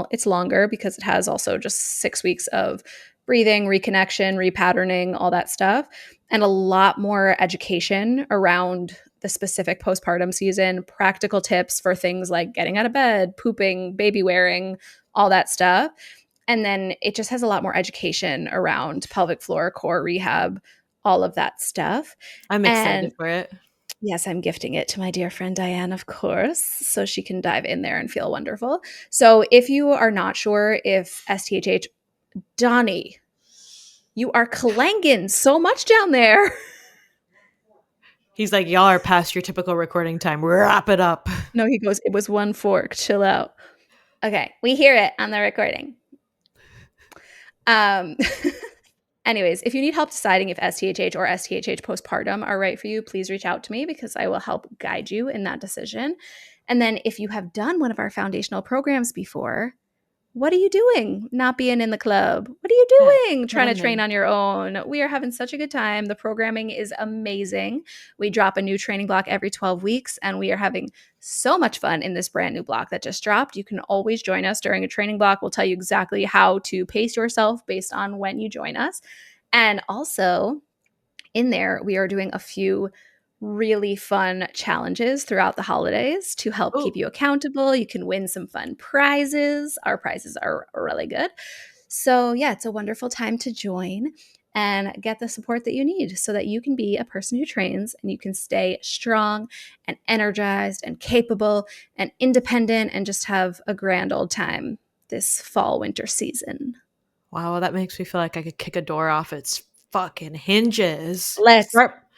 it's longer because it has also just 6 weeks of breathing, reconnection, repatterning, all that stuff, and a lot more education around the specific postpartum season, practical tips for things like getting out of bed, pooping, baby wearing, all that stuff. And then it just has a lot more education around pelvic floor, core rehab, all of that stuff. I'm excited for it. Yes, I'm gifting it to my dear friend Diane, of course, so she can dive in there and feel wonderful. So if you are not sure if STHH, Donnie, you are clanging so much down there. He's like, y'all are past your typical recording time. Wrap it up. No, he goes, it was one fork. Chill out. Okay, we hear it on the recording. Anyways, if you need help deciding if STHH or STHH postpartum are right for you, please reach out to me because I will help guide you in that decision. And then if you have done one of our foundational programs before, what are you doing not being in the club? What are you Yeah, doing trying get to in train there. on your own? We are having such a good time. The programming is amazing. We drop a new training block every 12 weeks, and we are having so much fun in this brand new block that just dropped. You can always join us during a training block. We'll tell you exactly how to pace yourself based on when you join us. And also, in there, we are doing a few really fun challenges throughout the holidays to help keep Oh, you accountable. You can win some fun prizes. Our prizes are really good. So, yeah, it's a wonderful time to join and get the support that you need so that you can be a person who trains and you can stay strong and energized and capable and independent and just have a grand old time this fall winter season. wow, that makes me feel like I could kick a door off its fucking hinges. Let's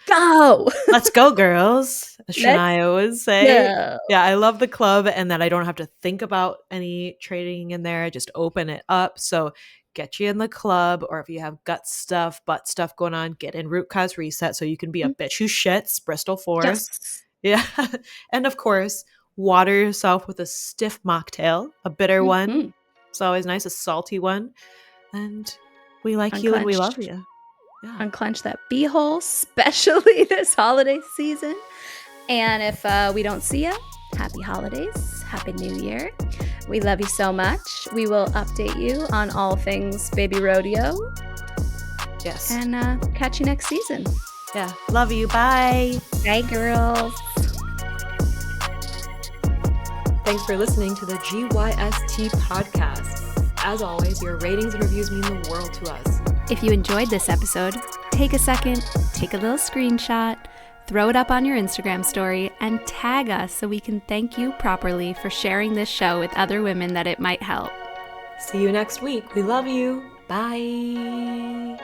go. Let's go, girls, as Let's Shania would say. go. Yeah, I love the club and that I don't have to think about any trading in there. I just open it up. So get you in the club, or if you have butt stuff going on, get in root cause reset so you can be a bitch who shits, Bristol Forest. Yes. Yeah. And of course, water yourself with a stiff mocktail, a bitter one. Mhm. It's always nice, a salty one. And we like you and we love Unclenched. you. Yeah. Unclench that beehole, especially this holiday season. And if we don't see you, happy holidays, happy new year. We love you so much. We will update you on all things baby rodeo Yes. and catch you next season. Yeah. Love you. Bye. Bye, girls. Thanks for listening to the GYST podcast. As always, your ratings and reviews mean the world to us. If you enjoyed this episode, take a second, take a little screenshot, throw it up on your Instagram story, and tag us so we can thank you properly for sharing this show with other women that it might help. See you next week. We love you. Bye.